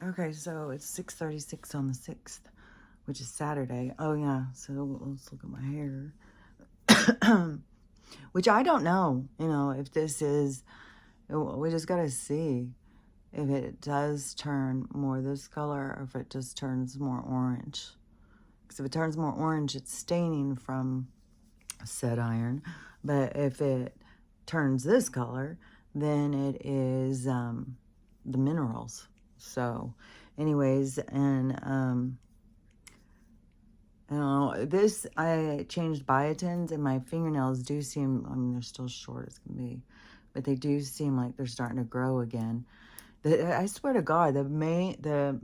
Okay, so it's 6:36 on the 6th, which is Saturday. Oh, yeah, so let's look at my hair. Which I don't know, if this is, we just got to see if it does turn more this color or if it just turns more orange. Because if it turns more orange, it's staining from set iron. But if it turns this color, then it is the minerals. So anyways, and I don't know, this, I changed biotins and my fingernails do seem, I mean, they're still short as can be, but they do seem like they're starting to grow again. I swear to God, the biotin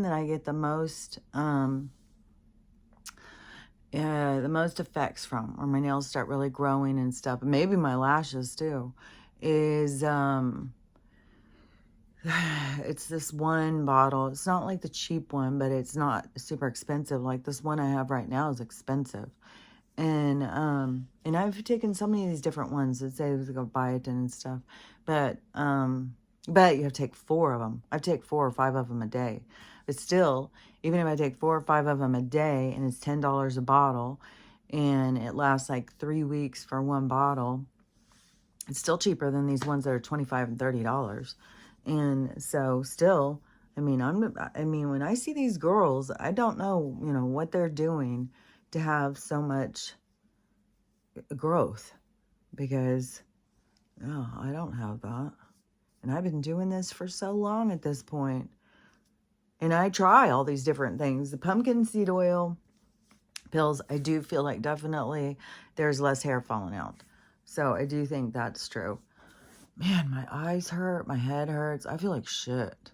that I get the most effects from, or my nails start really growing and stuff, maybe my lashes too, is it's this one bottle. It's not like the cheap one, but it's not super expensive. Like this one I have right now is expensive. And I've taken so many of these different ones that say they go biotin and stuff, but you have to take 4 of them. I take 4 or 5 of them a day, but still, even if I take 4 or 5 of them a day, and it's $10 a bottle, and it lasts like 3 weeks for one bottle, it's still cheaper than these ones that are $25 and $30. And so still, I mean, when I see these girls, I don't know, what they're doing to have so much growth, because I don't have that. And I've been doing this for so long at this point. And I try all these different things. The pumpkin seed oil pills, I do feel like definitely there's less hair falling out. So I do think that's true. Man, my eyes hurt, my head hurts. I feel like shit.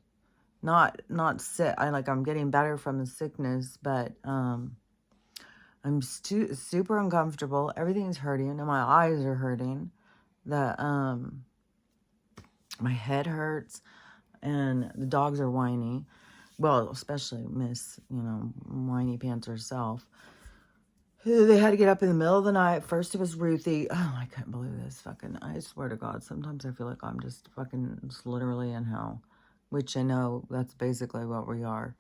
Not sick. I'm getting better from the sickness, but I'm super uncomfortable. Everything's hurting, and my eyes are hurting. My head hurts, and the dogs are whiny. Well, especially Miss, whiny pants herself. They had to get up in the middle of the night. First it was Ruthie. Oh, I couldn't believe this. I swear to God, sometimes I feel like I'm just literally in hell. Which I know that's basically what we are.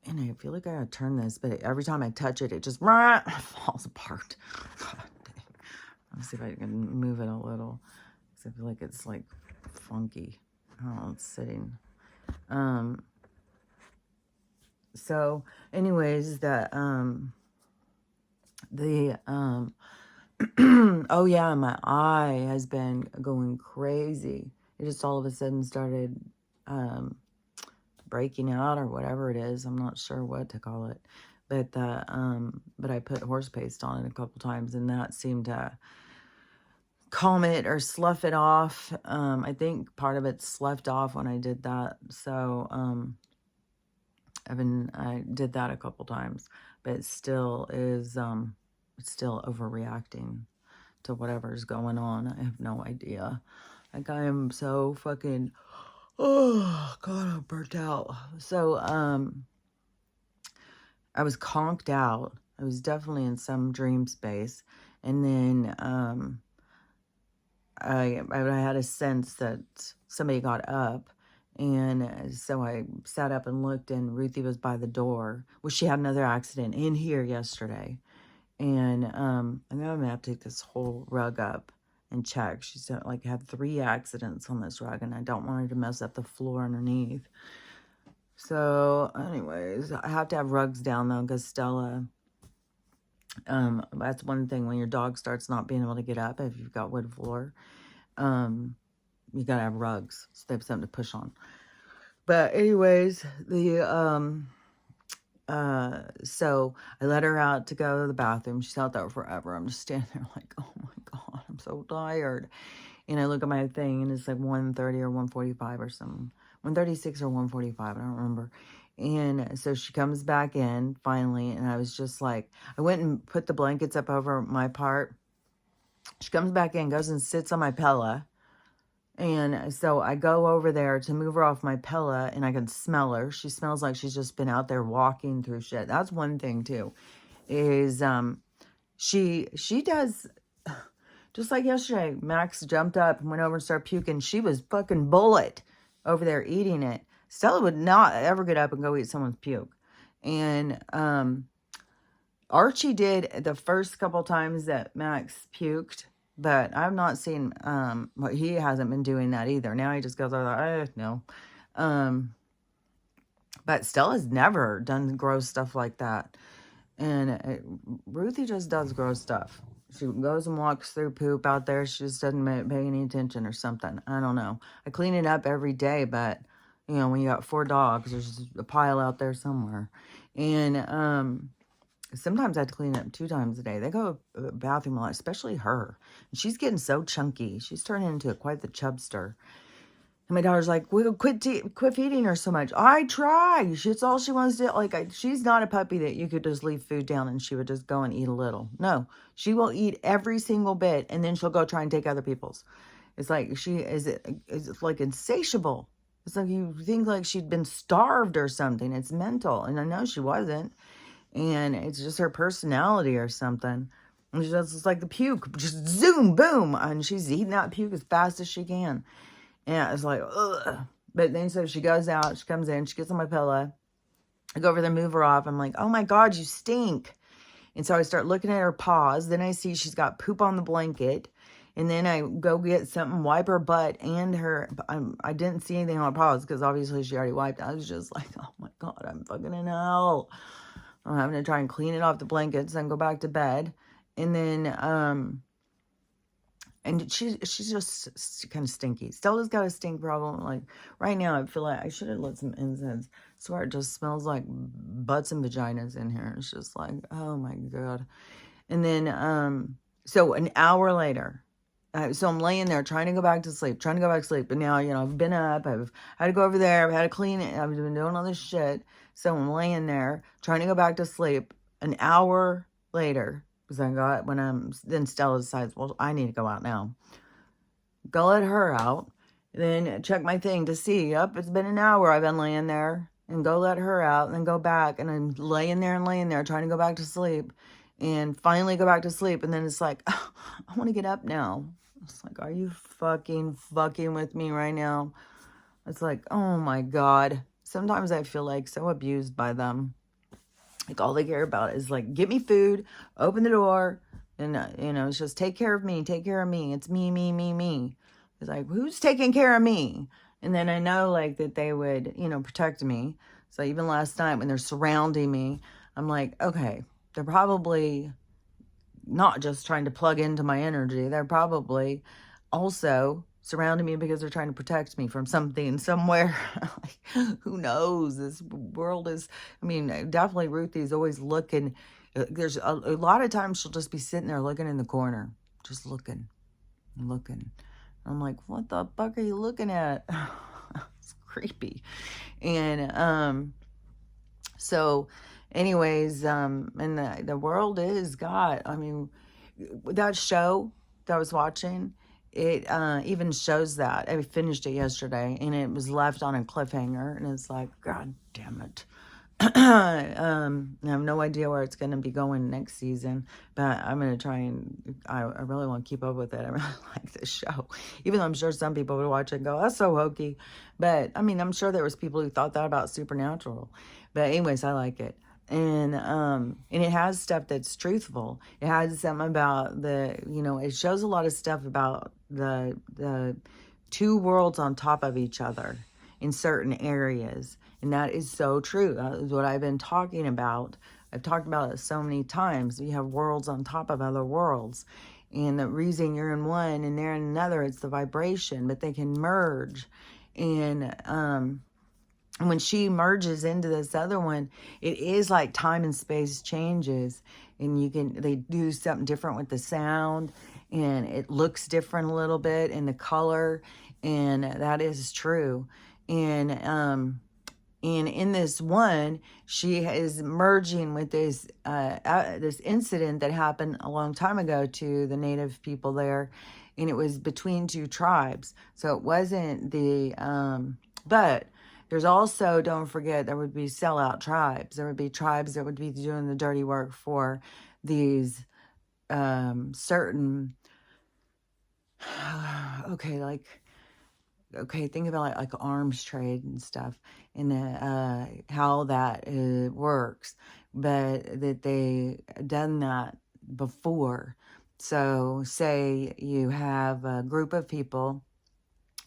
And I feel like I gotta turn this, but every time I touch it, it just falls apart. God dang. Let's see if I can move it a little. Because I feel like it's like funky. Oh, it's sitting. So anyways, oh yeah, my eye has been going crazy. It just all of a sudden started breaking out or whatever it is. I'm not sure what to call it. But I put horse paste on it a couple times, and that seemed to calm it or slough it off. I think part of it sloughed off when I did that. So I did that a couple times, but it still is it's still overreacting to whatever's going on. I have no idea. Like, I am so fucking, oh God, I'm burnt out. So I was conked out. I was definitely in some dream space, and then I had a sense that somebody got up. And so I sat up and looked, and Ruthie was by the door. Well, she had another accident in here yesterday. And I'm going to have to take this whole rug up and check. She said, had 3 accidents on this rug, and I don't want her to mess up the floor underneath. So, anyways, I have to have rugs down, though, because Stella, that's one thing when your dog starts not being able to get up, if you've got wood floor, you got to have rugs, so they have something to push on. But anyways, so I let her out to go to the bathroom. She's out there forever. I'm just standing there like, oh my God, I'm so tired. And I look at my thing, and it's like 1:30 or 1:45 or something. 1:36 or 1:45, I don't remember. And so she comes back in finally, and I was just like, I went and put the blankets up over my part. She comes back in, goes and sits on my pillow. And so I go over there to move her off my pillow, and I can smell her. She smells like she's just been out there walking through shit. That's one thing too, is she does, just like yesterday, Max jumped up and went over and started puking. She was fucking bullet over there eating it. Stella would not ever get up and go eat someone's puke. And Archie did the first couple times that Max puked, but I've not seen, well, he hasn't been doing that either. Now he just goes, no. But Stella's never done gross stuff like that. And Ruthie just does gross stuff. She goes and walks through poop out there. She just doesn't pay any attention or something. I don't know. I clean it up every day, but, you know, when you got 4 dogs, there's a pile out there somewhere. And sometimes I have to clean it up 2 times a day. They go to the bathroom a lot, especially her. And she's getting so chunky. She's turning into quite the chubster. And my daughter's like, quit feeding her so much. I try. It's all she wants to do. Like, she's not a puppy that you could just leave food down and she would just go and eat a little. No, she will eat every single bit, and then she'll go try and take other people's. It's like she is like insatiable. It's like you think like she'd been starved or something. It's mental, and I know she wasn't. And it's just her personality or something. And she's just like the puke, just zoom, boom, and she's eating that puke as fast as she can. And it's like, ugh. But then so she goes out, she comes in, she gets on my pillow. I go over there, move her off. I'm like, oh my God, you stink. And so I start looking at her paws. Then I see she's got poop on the blanket. And then I go get something, wipe her butt and her. I didn't see anything on her paws because obviously she already wiped. I was just like, oh my God, I'm fucking in hell. I'm having to try and clean it off the blankets and go back to bed. And then, and she's just kind of stinky. Stella's got a stink problem. Like, right now, I feel like I should have lit some incense. I swear, it just smells like butts and vaginas in here. It's just like, oh my God. And then, so an hour later, so I'm laying there trying to go back to sleep. But now, you know, I've been up. I've had to go over there. I've had to clean it. I've been doing all this shit. So I'm laying there trying to go back to sleep. An hour later, because then Stella decides, well, I need to go out now. Go let her out. Then check my thing to see, it's been an hour I've been laying there. And go let her out and then go back. And I'm laying there trying to go back to sleep. And finally go back to sleep. And then it's like, oh, I want to get up now. It's like, are you fucking with me right now? It's like, oh my God. Sometimes I feel like so abused by them. Like, all they care about is like, get me food, open the door, and, you know, it's just take care of me. It's me. It's like, who's taking care of me? And then I know, like, that they would, you know, protect me. So even last night when they're surrounding me, I'm like, okay, they're probably not just trying to plug into my energy. They're probably also surrounding me because they're trying to protect me from something somewhere. Like, who knows? This world is, I mean, definitely Ruthie's always looking. There's a lot of times she'll just be sitting there looking in the corner, just looking. I'm like, what the fuck are you looking at? It's creepy. And so anyways, and the world is God. I mean, that show that I was watching, it even shows that. I finished it yesterday, and it was left on a cliffhanger, and it's like, God damn it. I have no idea where it's going to be going next season, but I'm going to try and, I really want to keep up with it. I really like this show, even though I'm sure some people would watch it and go, that's so hokey. But I mean, I'm sure there was people who thought that about Supernatural, but anyways, I like it. And it has stuff that's truthful. It has something about it shows a lot of stuff about the 2 worlds on top of each other in certain areas. And that is so true. That is what I've been talking about. I've talked about it so many times. You have worlds on top of other worlds. And the reason you're in one and they're in another, it's the vibration, but they can merge. And when she merges into this other one, it is like time and space changes. And they do something different with the sound. And it looks different a little bit in the color. And that is true. And in this one, she is merging with this incident that happened a long time ago to the native people there, and it was between 2 tribes. So it wasn't but there's also, don't forget, there would be sellout tribes. There would be tribes that would be doing the dirty work for these certain, okay, like, okay, think about like arms trade and stuff, and how that works, but that they done that before. So say you have a group of people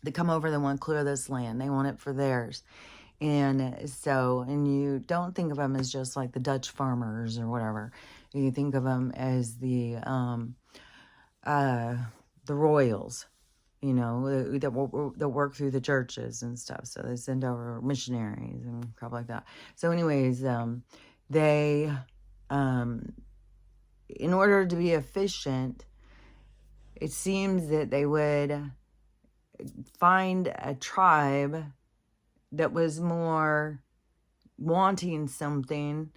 that come over, they want to clear this land, they want it for theirs. And so, and you don't think of them as just like the Dutch farmers or whatever. You think of them as the royals, you know, that work through the churches and stuff. So they send over missionaries and crap like that. So anyways, they, in order to be efficient, it seems that they would find a tribe that was more wanting something,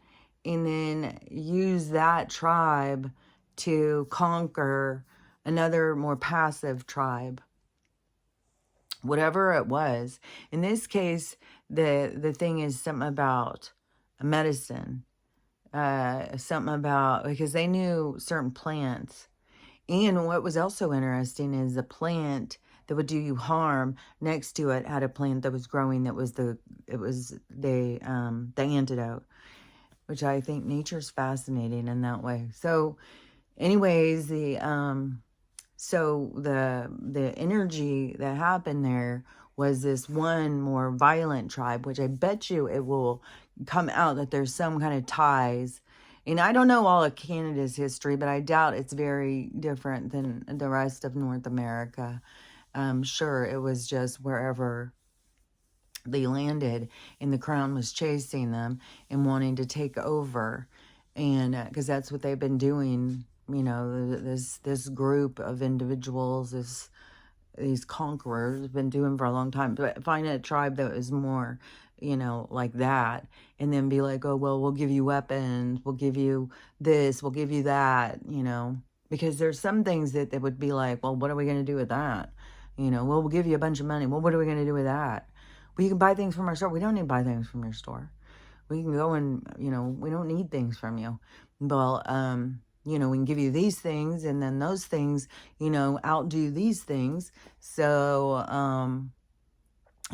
and then use that tribe to conquer another more passive tribe, whatever it was. In this case, the thing is something about medicine, something about, because they knew certain plants. And what was also interesting is the plant that would do you harm next to it had a plant that was growing that was the antidote, which I think nature's fascinating in that way. So anyways, the energy that happened there was this one more violent tribe, which I bet you it will come out that there's some kind of ties. And I don't know all of Canada's history, but I doubt it's very different than the rest of North America. Sure, it was just wherever they landed and the crown was chasing them and wanting to take over. And because that's what they've been doing, you know, this group of individuals, these conquerors have been doing for a long time. But find a tribe that is more, you know, like that, and then be like, oh, well, we'll give you weapons, we'll give you this, we'll give you that, you know, because there's some things that they would be like, well, what are we going to do with that? You know, well, we'll give you a bunch of money. Well, what are we going to do with that? Well, you can buy things from our store. We don't need to buy things from your store. We can go and, you know, we don't need things from you. Well, you know, we can give you these things, and then those things, you know, outdo these things. So,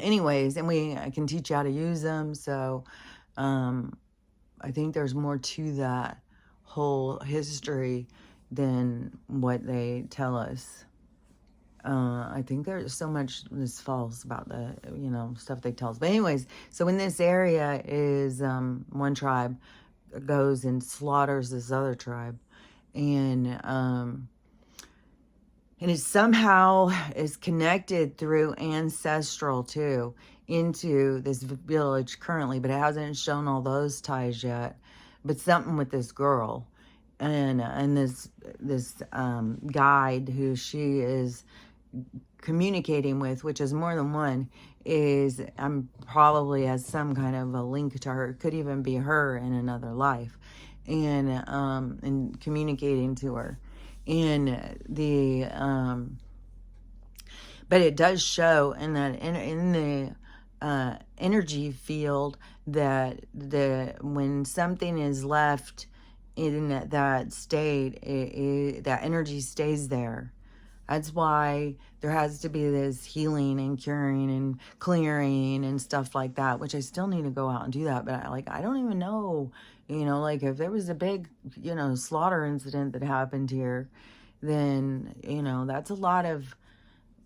anyways, and I can teach you how to use them. So, I think there's more to that whole history than what they tell us. I think there's so much that's false about the, you know, stuff they tell us. But anyways, so in this area is, one tribe goes and slaughters this other tribe. And it somehow is connected through ancestral too into this village currently, but it hasn't shown all those ties yet. But something with this girl and this guide who she is communicating with, which is more than one, is probably has some kind of a link to her. It could even be her in another life, and communicating to her. And but it does show in that in the energy field that when something is left in that state, that energy stays there. That's why there has to be this healing and curing and clearing and stuff like that, which I still need to go out and do that. But I don't even know, you know, like if there was a big, you know, slaughter incident that happened here, then, you know, that's a lot of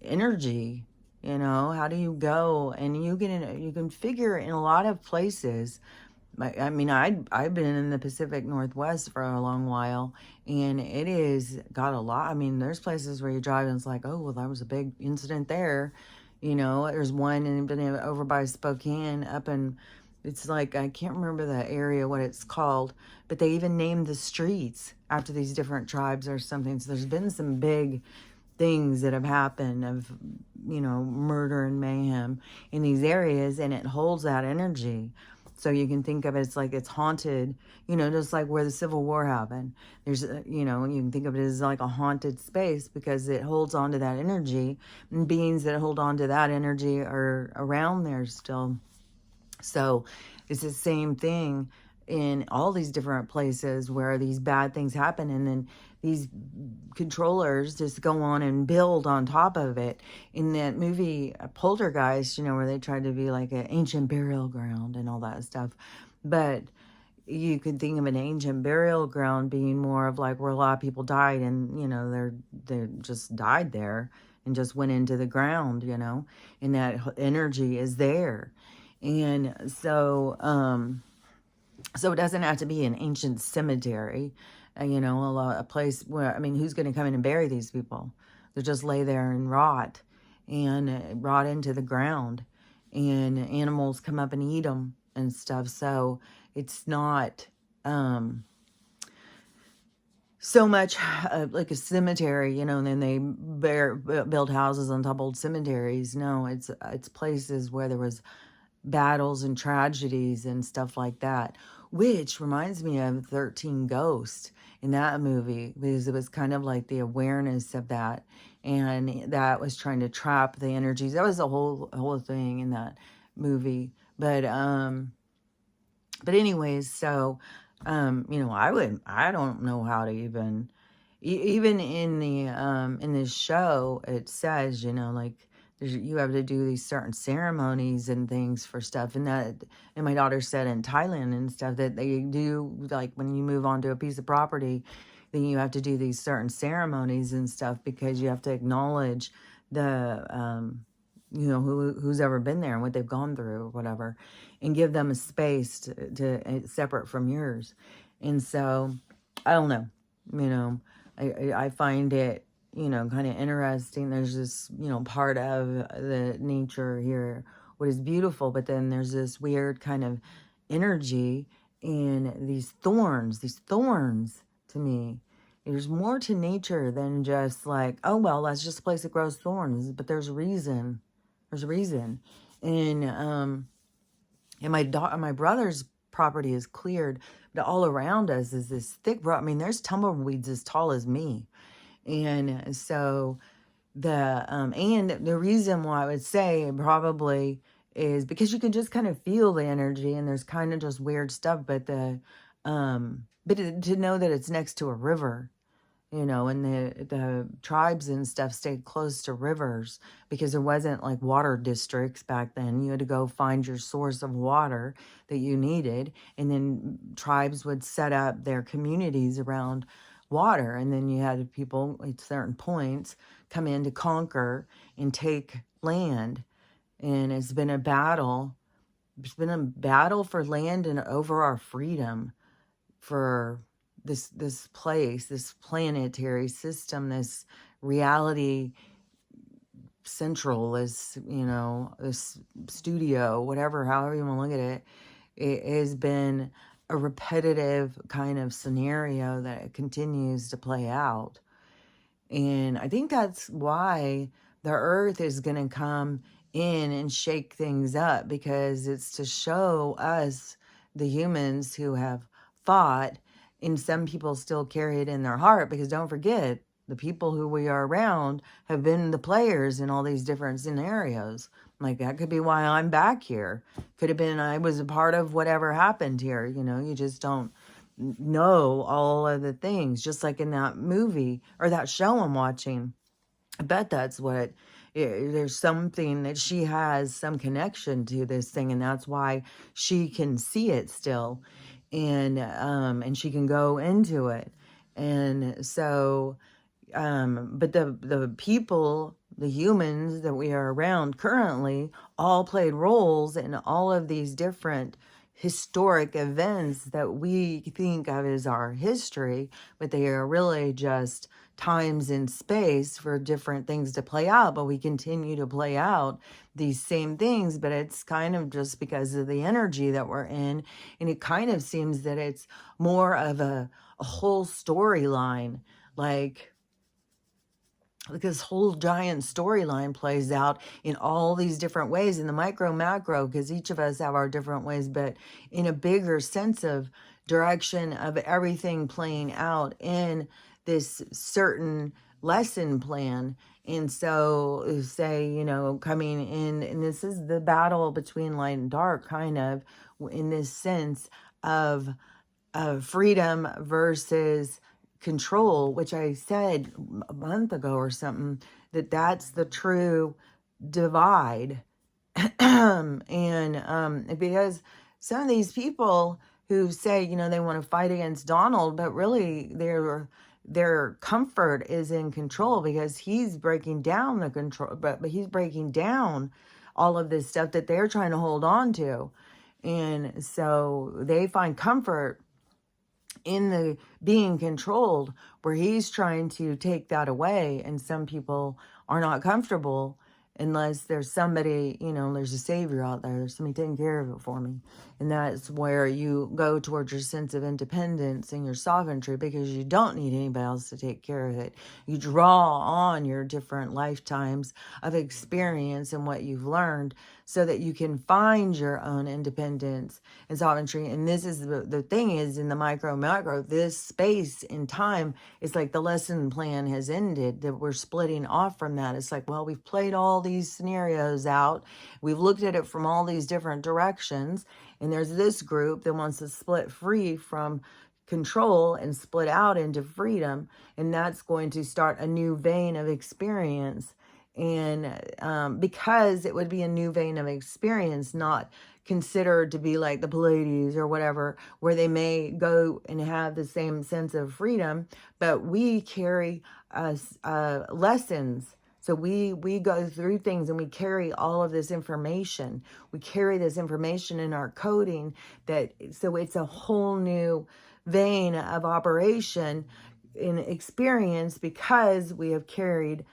energy. You know, how do you go? And you can figure in a lot of places. I mean, I've been in the Pacific Northwest for a long while, and it is got a lot. I mean, there's places where you drive and it's like, oh, well, that was a big incident there. You know, there's one over by Spokane up in, it's like, I can't remember the area, what it's called, but they even named the streets after these different tribes or something. So there's been some big things that have happened of, you know, murder and mayhem in these areas, and it holds that energy. So you can think of it as like it's haunted, you know, just like where the Civil War happened. There's, you know, you can think of it as like a haunted space because it holds on to that energy, and beings that hold on to that energy are around there still. So it's the same thing in all these different places where these bad things happen, and then these controllers just go on and build on top of it. In that movie Poltergeist, where they tried to be like an ancient burial ground and all that stuff, but you could think of an ancient burial ground being more of like where a lot of people died, and they just died there and just went into the ground, and that energy is there. And so it doesn't have to be an ancient cemetery, a place where, I mean, who's going to come in and bury these people? They just lay there and rot into the ground, and animals come up and eat them and stuff. So it's not so much like a cemetery, and then they build houses on top of old cemeteries. No, it's places where there was battles and tragedies and stuff like that, which reminds me of 13 Ghosts in that movie, because it was kind of like the awareness of that, and that was trying to trap the energies. That was the whole thing in that movie. But anyways, so I don't know how to even in the in this show, it says, like, you have to do these certain ceremonies and things for stuff, and my daughter said in Thailand and stuff that they do, like, when you move on to a piece of property, then you have to do these certain ceremonies and stuff, because you have to acknowledge the who's ever been there and what they've gone through or whatever, and give them a space to separate from yours. And so I don't know, I find it, kind of interesting. There's this, part of the nature here, what is beautiful, but then there's this weird kind of energy in these thorns to me. There's more to nature than just like, oh, well, that's just a place that grows thorns, but there's a reason. There's a reason. And my brother's property is cleared, but all around us is this thick, I mean, there's tumbleweeds as tall as me. And so the reason why I would say probably is because you can just kind of feel the energy, and there's kind of just weird stuff, but to know that it's next to a river, and the tribes and stuff stayed close to rivers, because there wasn't like water districts back then. You had to go find your source of water that you needed, and then tribes would set up their communities around water, and then you had people at certain points come in to conquer and take land. And it's been a battle for land and over our freedom, for this place, this planetary system, this reality central, this this studio, whatever, however you want to look at it. It has been a repetitive kind of scenario that continues to play out. And I think that's why the earth is going to come in and shake things up, because it's to show us, the humans who have fought, and some people still carry it in their heart, because don't forget, the people who we are around have been the players in all these different scenarios. Like, that could be why I'm back here. Could have been I was a part of whatever happened here. You just don't know all of the things. Just like in that movie or that show I'm watching. I bet that's what there's something that she has some connection to this thing, and that's why she can see it still, and she can go into it. And so but the people, the humans that we are around currently, all played roles in all of these different historic events that we think of as our history, but they are really just times in space for different things to play out. But we continue to play out these same things, but it's kind of just because of the energy that we're in. And it kind of seems that it's more of a whole storyline, like this whole giant storyline plays out in all these different ways, in the micro macro, because each of us have our different ways, but in a bigger sense of direction of everything playing out in this certain lesson plan. And so, say, you know, coming in, and this is the battle between light and dark, kind of, in this sense of freedom versus control, which I said a month ago or something, that's the true divide. And because some of these people who say, you know, they want to fight against Donald, but really their comfort is in control, because he's breaking down the control, but he's breaking down all of this stuff that they're trying to hold on to. And so they find comfort in the being controlled, where he's trying to take that away. And some people are not comfortable unless there's somebody, you know, there's a savior out there, there's somebody taking care of it for me. And that's where you go towards your sense of independence and your sovereignty, because you don't need anybody else to take care of it. You draw on your different lifetimes of experience and what you've learned, so that you can find your own independence and sovereignty. And this is the thing is, in the micro macro, this space in time, it's like the lesson plan has ended, that we're splitting off from that. It's like, well, we've played all these scenarios out. We've looked at it from all these different directions. And there's this group that wants to split free from control and split out into freedom. And that's going to start a new vein of experience. And because it would be a new vein of experience, not considered to be like the Pleiades or whatever, where they may go and have the same sense of freedom, but we carry lessons. So we go through things and we carry all of this information. We carry this information in our coding, so it's a whole new vein of operation in experience, because we have carried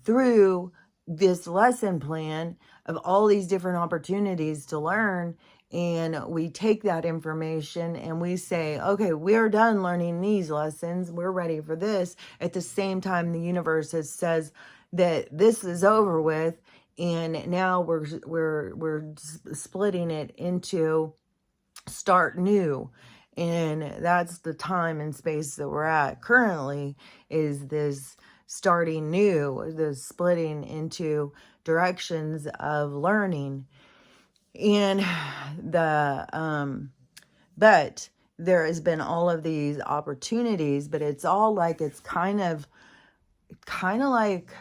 through this lesson plan of all these different opportunities to learn. And we take that information and we say, okay, we're done learning these lessons, we're ready for this. At the same time, the universe says that this is over with, and now we're splitting it into start new. And that's the time and space that we're at currently, is this starting new, the splitting into directions of learning. And but there has been all of these opportunities, but it's all like, it's kind of like,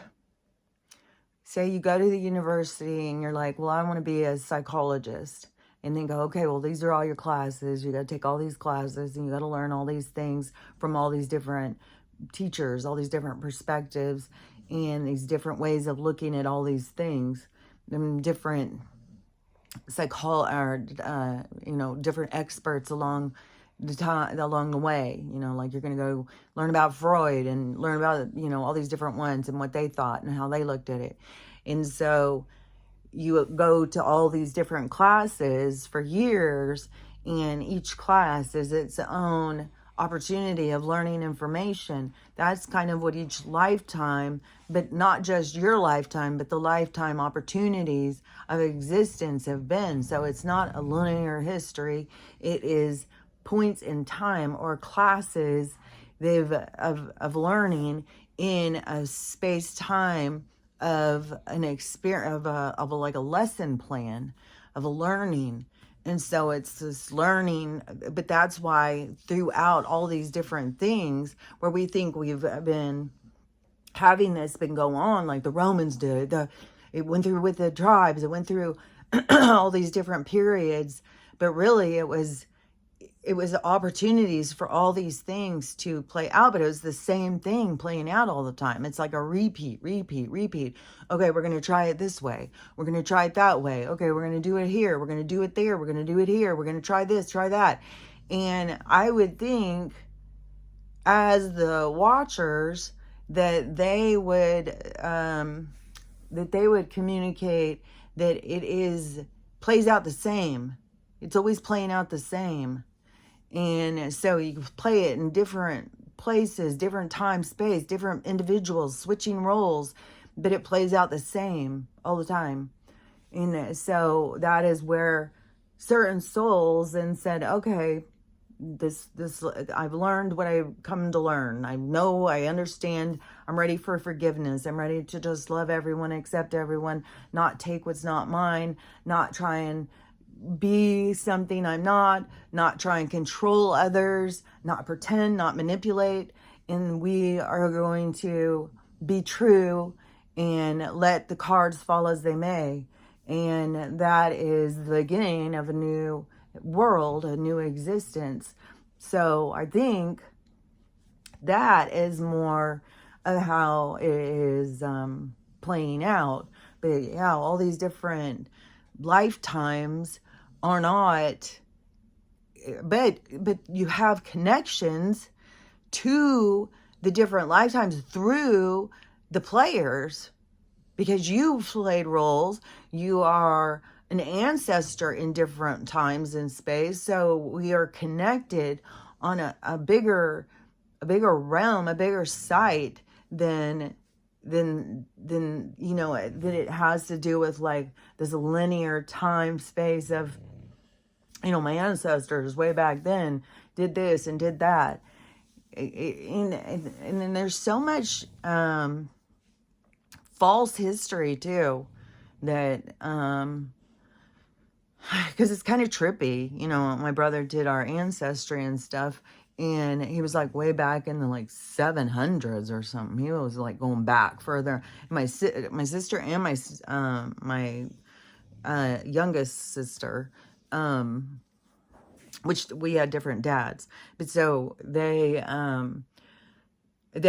say you go to the university and you're like, well, I want to be a psychologist. And then go, okay, well, these are all your classes. You got to take all these classes and you got to learn all these things from all these different teachers, all these different perspectives, and these different ways of looking at all these things, and different different experts along the way. You know, like you're going to go learn about Freud and learn about, you know, all these different ones and what they thought and how they looked at it. And so you go to all these different classes for years, and each class is its own opportunity of learning information. That's kind of what each lifetime, but not just your lifetime, but the lifetime opportunities of existence have been. So it's not a linear history. It is points in time, or classes of learning in a space-time of an experience, of like a lesson plan of a learning. And so it's this learning, but that's why throughout all these different things where we think we've been having this been go on, like the Romans did, it went through with the tribes, it went through all these different periods, but really it was opportunities for all these things to play out, but it was the same thing playing out all the time. It's like a repeat. Okay, we're going to try it this way. We're going to try it that way. Okay, we're going to do it here. We're going to do it there. We're going to do it here. We're going to try this, try that. And I would think, as the watchers, that they would communicate that it plays out the same. It's always playing out the same. And so you play it in different places, different time, space, different individuals, switching roles, but it plays out the same all the time. And so that is where certain souls then said, okay, this I've learned what I've come to learn. I know, I understand. I'm ready for forgiveness. I'm ready to just love everyone, accept everyone, not take what's not mine, not try and be something I'm not try and control others, not pretend, not manipulate. And we are going to be true and let the cards fall as they may. And that is the beginning of a new world, a new existence. So I think that is more of how it is playing out. But yeah, all these different lifetimes are not, but you have connections to the different lifetimes through the players, because you've played roles. You are an ancestor in different times and space, so we are connected on a bigger realm, a bigger site than that it has to do with like this linear time space of, my ancestors way back then did this and did that. And then there's so much false history too, that because it's kind of trippy. My brother did our ancestry and stuff, and he was like way back in the like 700s or something. He was like going back further. My sister and my youngest sister, which we had different dads, but so they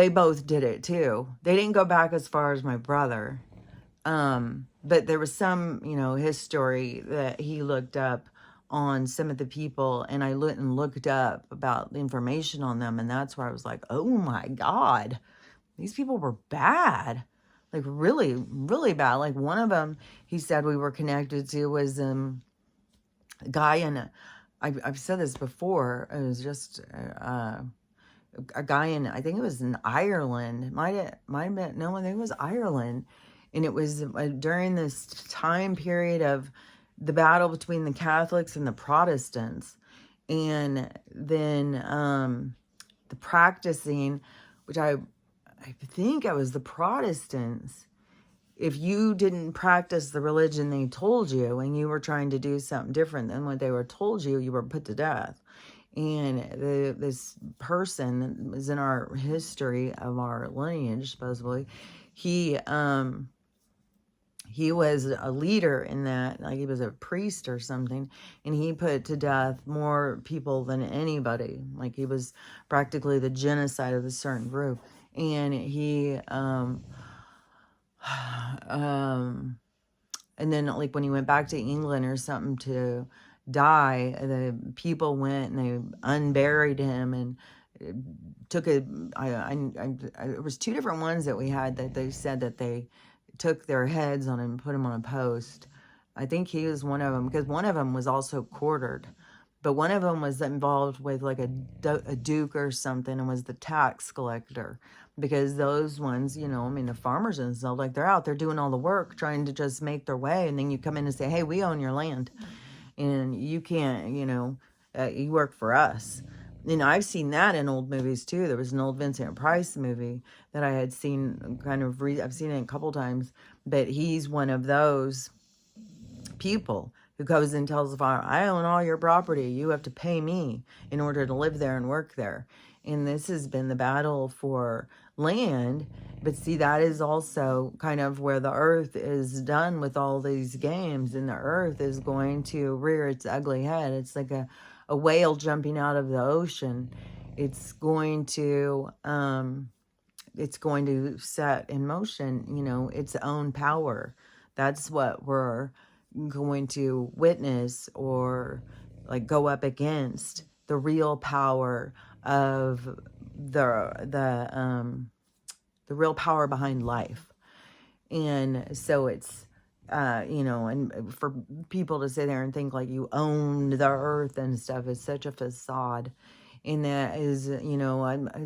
both did it too. They didn't go back as far as my brother. But there was some, history that he looked up on some of the people, and I looked up about the information on them, and that's where I was like, oh my God, these people were bad. Like really, really bad. Like one of them, he said we were connected to was a guy in, I've said this before, it was just a guy in, I think it was in Ireland. Might have been, no, I think it was Ireland. And it was during this time period of the battle between the Catholics and the Protestants. And then the practicing, which I think it was the Protestants. If you didn't practice the religion they told you and you were trying to do something different than what they were told you, you were put to death. And this person was in our history of our lineage, supposedly. He was a leader in that, like he was a priest or something, and he put to death more people than anybody. Like he was practically the genocide of a certain group. And he, and then like when he went back to England or something to die, the people went and they unburied him and took it was two different ones that we had that they said that they took their heads on him and put him on a post. I think he was one of them, because one of them was also quartered, but one of them was involved with like a duke or something and was the tax collector, because those ones, the farmers and stuff, like they're out there doing all the work trying to just make their way, and then you come in and say, hey, we own your land and you can't, you work for us. I've seen that in old movies too. There was an old Vincent Price movie that I had seen I've seen it a couple times, but he's one of those people who goes and tells the farmer, I own all your property. You have to pay me in order to live there and work there. And this has been the battle for land. But see, that is also kind of where the earth is done with all these games, and the earth is going to rear its ugly head. It's like a whale jumping out of the ocean. It's going to set in motion, its own power. That's what we're going to witness, or like go up against the real power of the real power behind life. And so it's and for people to sit there and think like you own the earth and stuff is such a facade. And that is,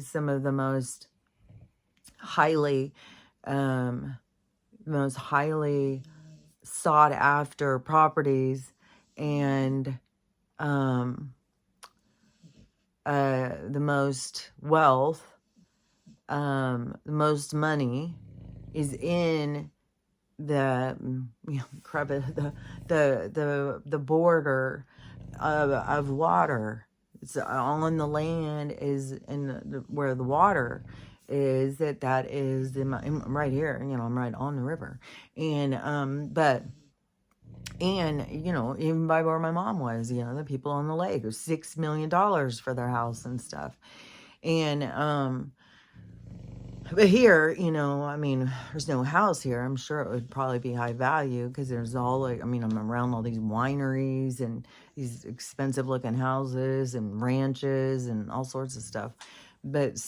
some of the most highly sought after properties and the most wealth, the most money is in the the border of water. It's on the land is in where the water is, that is right here. I'm right on the river, and even by where my mom was, the people on the lake, it was $6 million for their house and stuff. And but here, there's no house here. I'm sure it would probably be high value because there's all I'm around all these wineries and these expensive looking houses and ranches and all sorts of stuff. But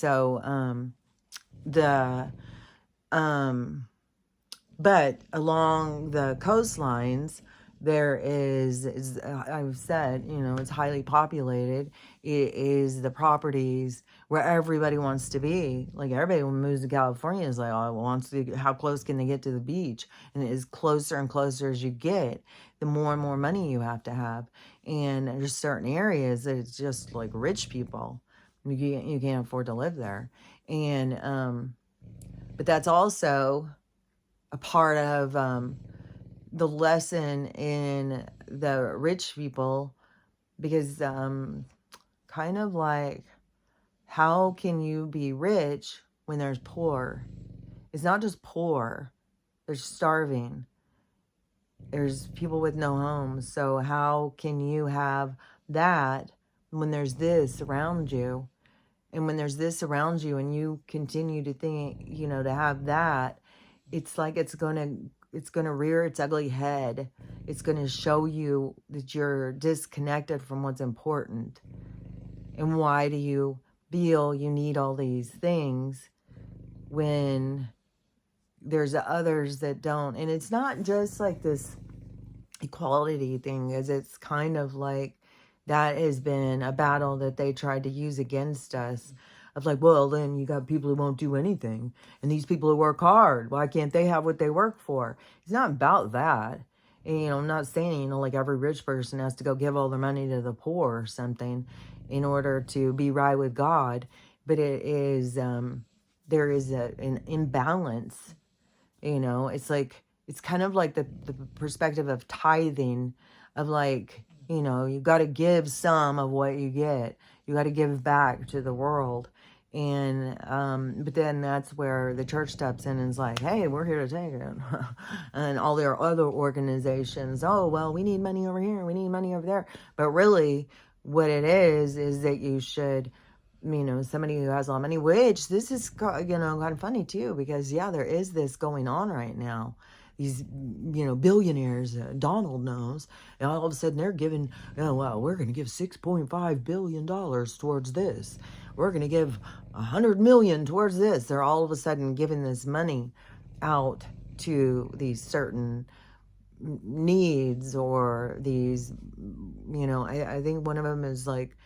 but along the coastlines, there is I've said, it's highly populated. It is the properties where everybody wants to be. Like everybody who moves to California is like, oh, wants to, how close can they get to the beach? And it is closer and closer as you get, the more and more money you have to have. And there's certain areas that it's just like rich people. You can't afford to live there. And, but that's also a part of the lesson in the rich people, because kind of like, how can you be rich when there's poor? It's not just poor, there's starving, there's people with no homes. So how can you have that when there's this around you? And when there's this around you and you continue to think, to have that, it's like it's going to rear its ugly head. It's going to show you that you're disconnected from what's important. And why do you feel you need all these things when there's others that don't? And it's not just like this equality thing, as it's kind of like that has been a battle that they tried to use against us. Of like, well, then you got people who won't do anything, and these people who work hard, why can't they have what they work for? It's not about that. And, I'm not saying, like every rich person has to go give all their money to the poor or something in order to be right with God. But it is, there is an imbalance, it's like, it's kind of like the perspective of tithing, of like, you got to give some of what you get. You got to give back to the world. And but then that's where the church steps in and is like, hey, we're here to take it. And all their other organizations, oh, well, we need money over here, we need money over there. But really what it is that you should, somebody who has a lot of money, which this is, kind of funny too, because there is this going on right now. These, billionaires, Donald knows, and all of a sudden they're giving, well, we're going to give $6.5 billion towards this. We're going to give 100 million towards this. They're all of a sudden giving this money out to these certain needs, or these, I think one of them is like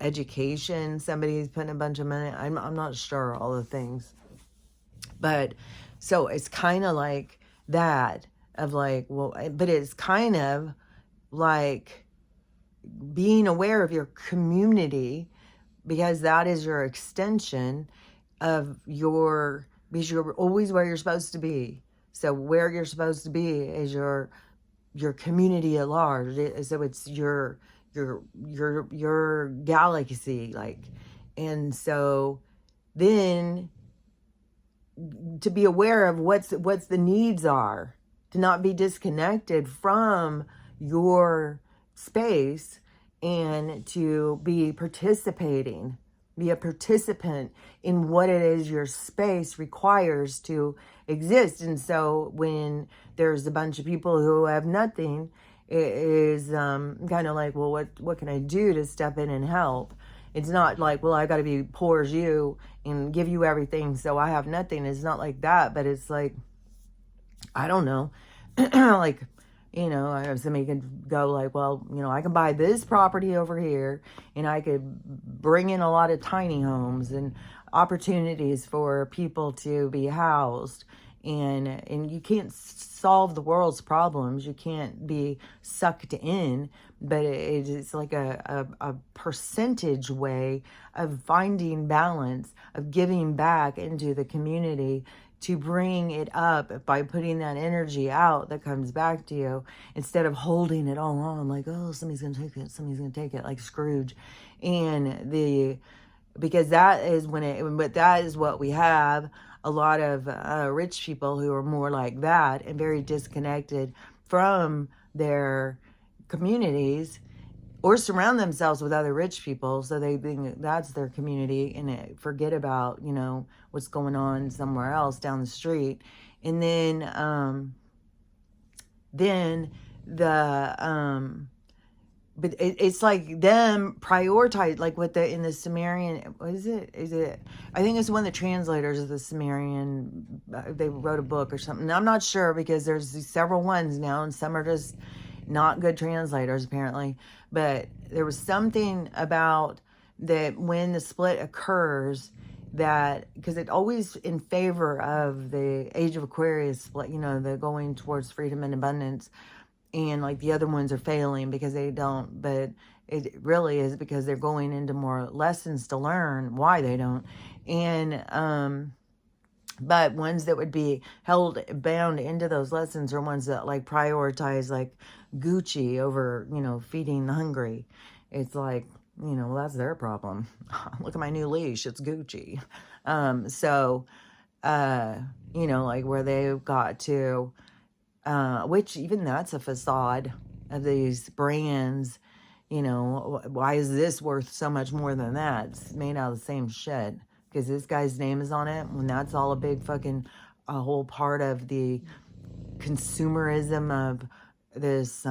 education. Somebody's putting a bunch of money. I'm not sure all the things, but so it's kind of like that, of like, well, but it's kind of like being aware of your community, because that is your extension of because you're always where you're supposed to be. So where you're supposed to be is your community at large. So it's your galaxy, like. And so then to be aware of what's the needs are, to not be disconnected from your space, and to be participating, be a participant in what it is your space requires to exist. And so when there's a bunch of people who have nothing, it is kind of like, well, what can I do to step in and help? It's not like, well, I got to be poor as you and give you everything so I have nothing. It's not like that, but it's like, I don't know, like, somebody could go like, well, I can buy this property over here, and I could bring in a lot of tiny homes and opportunities for people to be housed. and you can't solve the world's problems. You can't be sucked in, but it is like a percentage way of finding balance, of giving back into the community to bring it up by putting that energy out that comes back to you, instead of holding it all on like, oh, somebody's gonna take it, somebody's gonna take it, like Scrooge. And because that is but that is what we have, a lot of rich people who are more like that and very disconnected from their communities, or surround themselves with other rich people so they think that's their community, and forget about, what's going on somewhere else down the street. And then the but it's like them prioritize, like what in the Sumerian, what is it, I think it's one of the translators of the Sumerian, they wrote a book or something. I'm not sure, because there's several ones now, and some are just not good translators apparently. But there was something about that when the split occurs, that because it always in favor of the Age of Aquarius split, the going towards freedom and abundance, and like the other ones are failing because they don't. But it really is because they're going into more lessons to learn why they don't. And but ones that would be bound into those lessons are ones that like prioritize like Gucci over, feeding the hungry. It's like, well, that's their problem. Look at my new leash, it's Gucci. So like where they've got to, which even that's a facade of these brands. Why is this worth so much more than that? It's made out of the same shit because this guy's name is on it, when that's all a whole part of the consumerism of this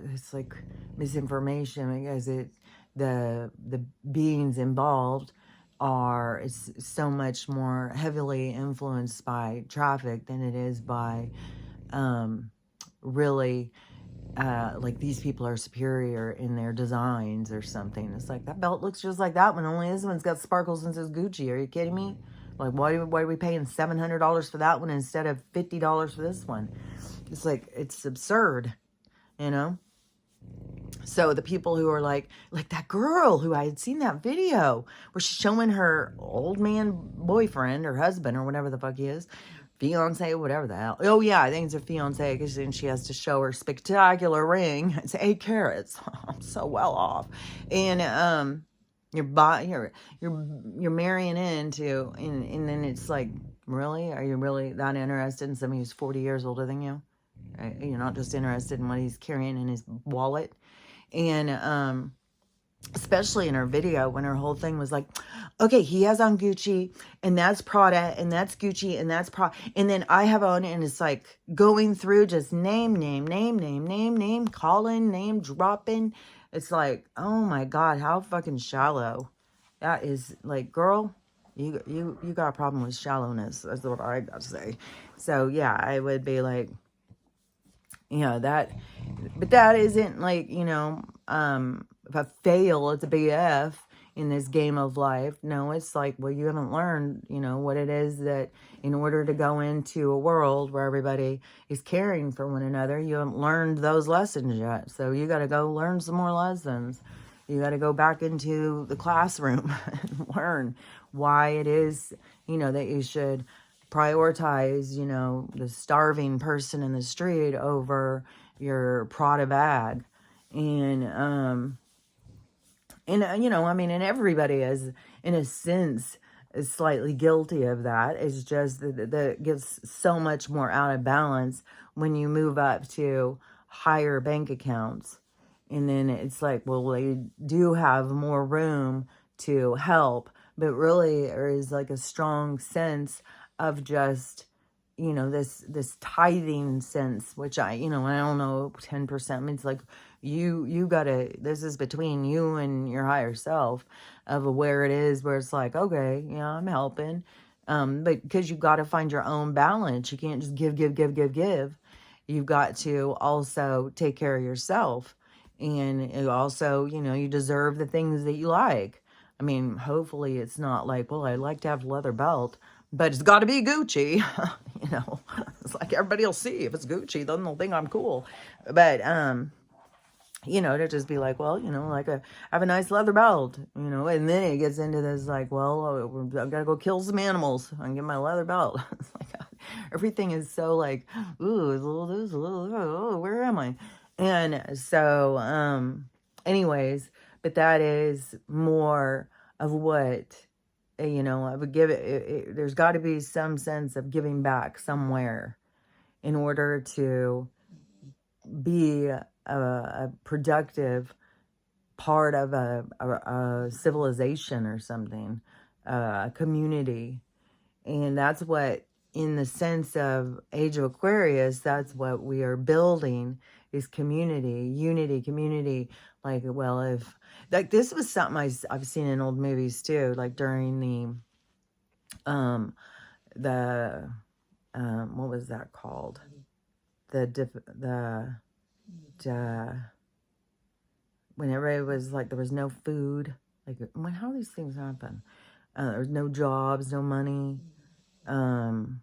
it's like misinformation, because the beings involved are so much more heavily influenced by traffic than it is by really like these people are superior in their designs or something. It's like, that belt looks just like that one, only this one's got sparkles and says Gucci. Are you kidding me? Like, why are we paying $700 for that one instead of $50 for this one? It's like, it's absurd, So the people who are like that girl who I had seen that video where she's showing her old man boyfriend or husband or whatever the fuck he is, fiance, whatever the hell. Oh yeah, I think it's a fiance, because then she has to show her spectacular ring. It's 8 carats. I'm so well off. And you're marrying into, and then it's like, really, are you really that interested in somebody who's 40 years older than you? You're not just interested in what he's carrying in his wallet. And especially in her video, when her whole thing was like, okay, he has on Gucci, and that's Prada, and that's Gucci, and that's Prada, and then I have on, and it's like going through just name, calling, name dropping. It's like, oh my God, how fucking shallow. That is like, girl, you got a problem with shallowness. That's what I got to say. So yeah, I would be like, that, but that isn't like, if I fail, it's a big F in this game of life. No, it's like, well, you haven't learned, what it is that in order to go into a world where everybody is caring for one another, you haven't learned those lessons yet. So you got to go learn some more lessons. You got to go back into the classroom and learn why it is, that you should prioritize, the starving person in the street over your Prada bag. And and everybody is, in a sense, is slightly guilty of that. It's just that it gets so much more out of balance when you move up to higher bank accounts. And then it's like, well, they do have more room to help, but really there is like a strong sense of just, this tithing sense, which I don't know, 10% means like, you gotta, this is between you and your higher self of where it is, where it's like, okay, I'm helping. But because you got to find your own balance. You can't just give. You've got to also take care of yourself. And it also, you deserve the things that you like. I mean, hopefully it's not like, well, I'd like to have a leather belt, but it's got to be Gucci. You know, it's like everybody will see if it's Gucci, then they'll think I'm cool. But, you know, to just be like, well, you know, like have a nice leather belt, you know, and then it gets into this like, well, I've got to go kill some animals and get my leather belt. It's like, everything is so like, ooh, it's a little this, a little, oh, where am I? And so, anyways, but that is more of what, you know, I would give it there's got to be some sense of giving back somewhere in order to be a productive part of a civilization or something, a community. And that's what, in the sense of Age of Aquarius, that's what we are building, is community, unity, community. Like, well, if, like, this was something I've seen in old movies too, like during the, what was that called? When everybody was like, there was no food, like, when, how these things happen? There was no jobs, no money. Something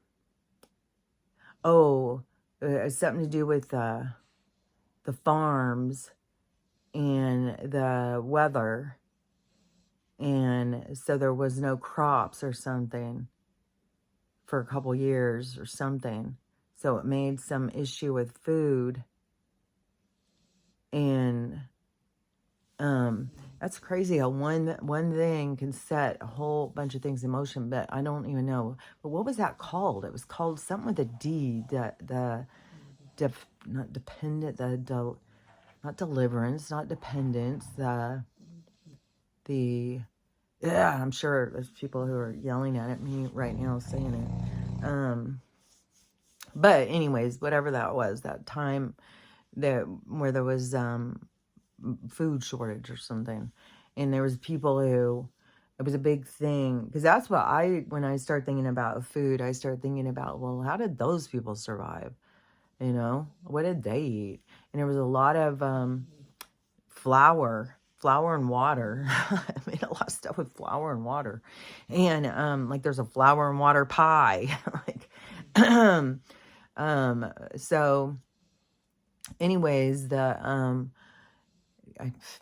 to do with the farms and the weather. And so there was no crops or something for a couple years or something. So it made some issue with food. And that's crazy how one thing can set a whole bunch of things in motion, but I don't even know. But what was that called? It was called something with a D, not dependent, not deliverance, not dependence, yeah, I'm sure there's people who are yelling at me right now saying it. But anyways, whatever that was, that time where there was food shortage or something, and there was people who, it was a big thing, because that's what when I start thinking about food, I start thinking about, well, how did those people survive? You know, what did they eat? And there was a lot of flour and water. I made a lot of stuff with flour and water, and like there's a flour and water pie. Like, so anyways, man,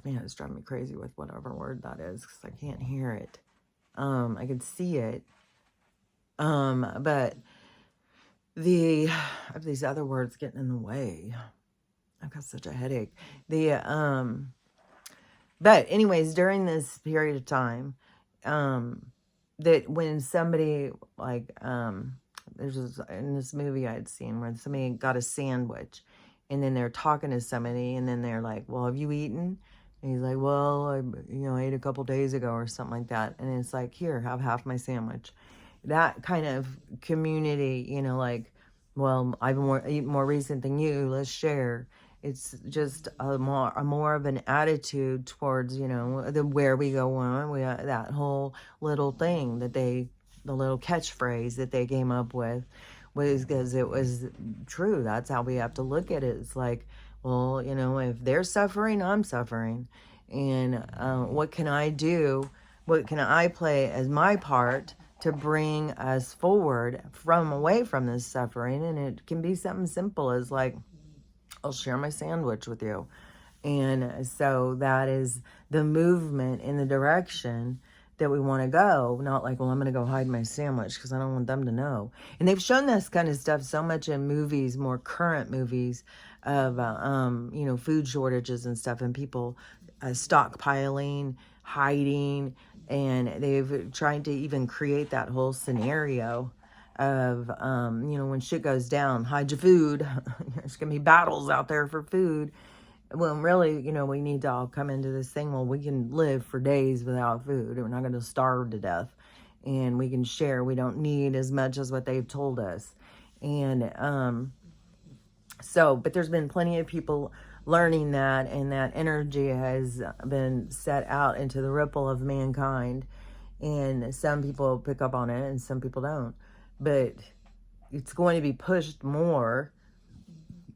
it's driving me crazy with whatever word that is, because I can't hear it. I can see it. But of these other words getting in the way. I've got such a headache. But anyways, during this period of time, that when somebody, like, in this movie I'd seen where somebody got a sandwich, and then they're talking to somebody, and then they're like, well, have you eaten? And he's like, well, I ate a couple days ago or something like that. And it's like, here, have half my sandwich. That kind of community, you know, like, well, I've eaten more recent than you, let's share. It's just a more of an attitude towards, you know, where we go on. That whole little thing the little catchphrase that they came up with was because it was true. That's how we have to look at it. It's like, well, you know, if they're suffering, I'm suffering. And what can I do? What can I play as my part to bring us forward away from this suffering? And it can be something simple as like, I'll share my sandwich with you. And so that is the movement in the direction that we want to go. Not like, well, I'm going to go hide my sandwich because I don't want them to know. And they've shown this kind of stuff so much in movies, more current movies of, you know, food shortages and stuff, and people stockpiling, hiding, and they've tried to even create that whole scenario of, you know, when shit goes down, hide your food. There's going to be battles out there for food. Well, really, you know, we need to all come into this thing. Well, we can live for days without food. We're not going to starve to death. And we can share. We don't need as much as what they've told us. And but there's been plenty of people learning that, and that energy has been set out into the ripple of mankind. And some people pick up on it and some people don't. But it's going to be pushed more,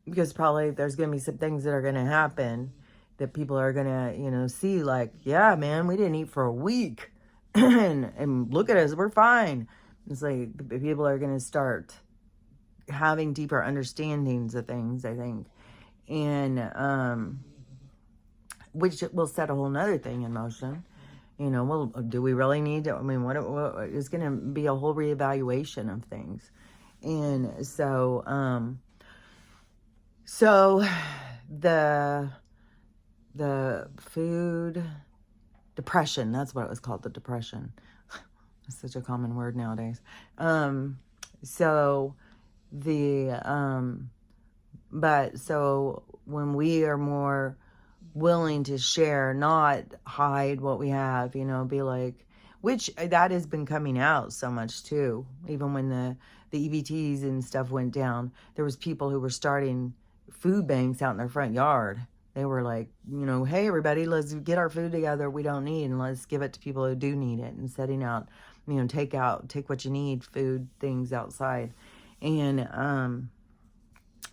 because probably there's going to be some things that are going to happen that people are going to, you know, see like, yeah, man, we didn't eat for a week. and look at us, we're fine. It's like people are going to start having deeper understandings of things, I think. And, which will set a whole nother thing in motion. You know, well, do we really need to, I mean, what is going to be a whole reevaluation of things. And so, so the food depression, that's what it was called, the depression. It's such a common word nowadays. So but so when we are more willing to share, not hide what we have, you know, be like, which that has been coming out so much too. Even when the EBTs and stuff went down, there was people who were starting food banks out in their front yard. They were like, you know, hey everybody, let's get our food together we don't need, and let's give it to people who do need it, and setting out, you know, take what you need, food, things outside. And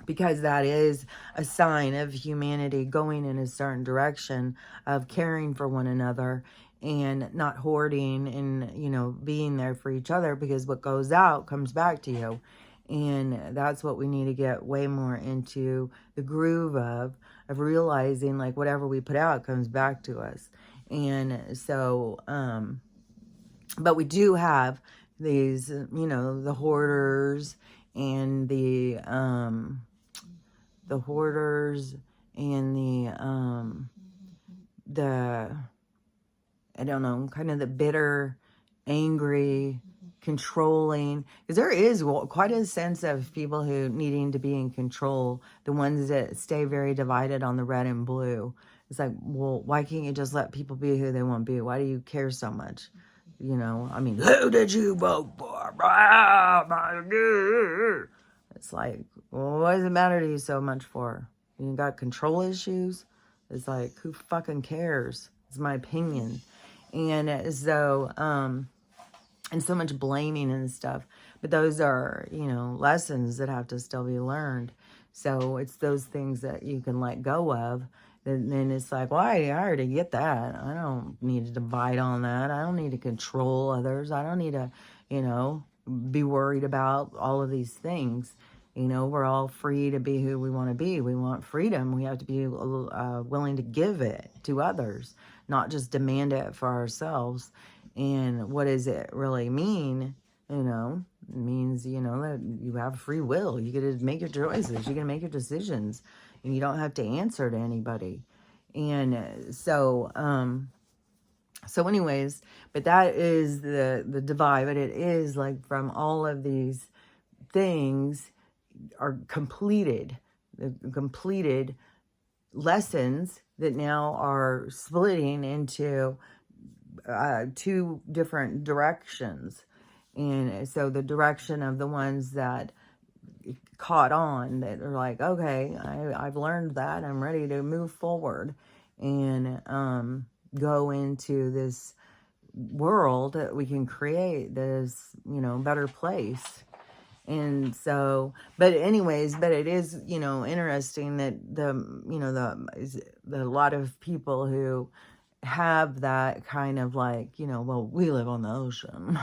because that is a sign of humanity going in a certain direction of caring for one another and not hoarding, and, you know, being there for each other, because what goes out comes back to you. And that's what we need to get way more into the groove of realizing, like, whatever we put out comes back to us. And so, but we do have these, you know, the hoarders and the hoarders and the I don't know, kind of the bitter, angry, controlling, because there is quite a sense of people who needing to be in control, the ones that stay very divided on the red and blue. It's like, well, why can't you just let people be who they want to be? Why do you care so much? You know, I mean, who did you vote for? It's like, well, what does it matter to you so much for? You got control issues? It's like, who fucking cares? It's my opinion. And so, and so much blaming and stuff. But those are, you know, lessons that have to still be learned. So it's those things that you can let go of. And then it's like, well, I already get that. I don't need to divide on that. I don't need to control others. I don't need to, you know, be worried about all of these things. You know, we're all free to be who we want to be. We want freedom. We have to be willing to give it to others, not just demand it for ourselves. And what does it really mean? You know, it means, you know, that you have free will. You get to make your choices. You get to make your decisions. And you don't have to answer to anybody. And so, so anyways, but that is the divide. But it is like, from all of these things are completed, the completed lessons that now are splitting into two different directions. And so the direction of the ones that caught on, that are like, okay, I've learned that, I'm ready to move forward and go into this world that we can create this, you know, better place. And so, but anyways, but it is, you know, interesting that the lot of people who have that kind of like, you know, well, we live on the ocean,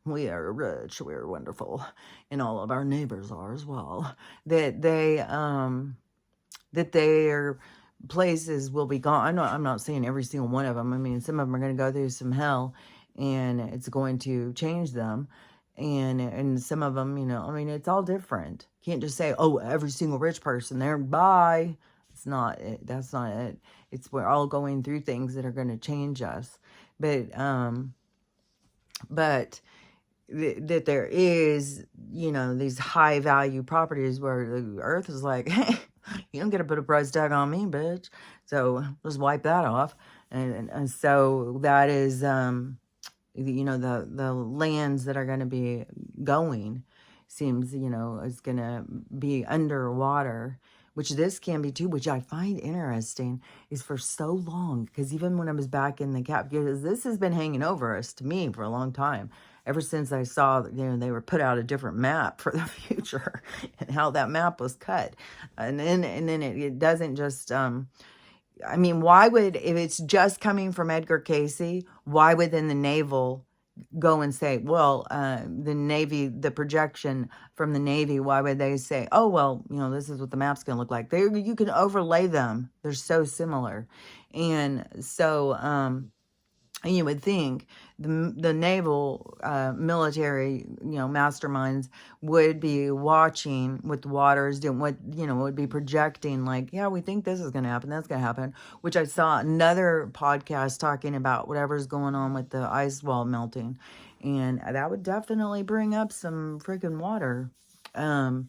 we are rich, we're wonderful, and all of our neighbors are as well, that their places will be gone. I'm not saying every single one of them. I mean, some of them are going to go through some hell, and it's going to change them. And some of them, you know, I mean, it's all different. Can't just say, oh, every single rich person there, bye. It's not it. That's not it. It's, we're all going through things that are going to change us. But that there is, you know, these high value properties where the earth is like, hey, you don't get to put a price tag on me, bitch. So just wipe that off. And so that is, you know, the lands that are going to be going, seems, you know, is going to be underwater, which this can be too, which I find interesting, is for so long, because even when I was back in the cap, because this has been hanging over us, to me, for a long time, ever since I saw, you know, they were put out a different map for the future and how that map was cut. And then it doesn't just, I mean, why would, if it's just coming from Edgar Casey, why would then the naval go and say, well, the Navy, the projection from the Navy, why would they say, oh, well, this is what the map's going to look like? You can overlay them. They're so similar. And so, and you would think the naval military, masterminds would be watching what the waters doing, what, would be projecting like, yeah, we think this is going to happen, that's going to happen, which I saw another podcast talking about whatever's going on with the ice wall melting. And that would definitely bring up some freaking water. Definitely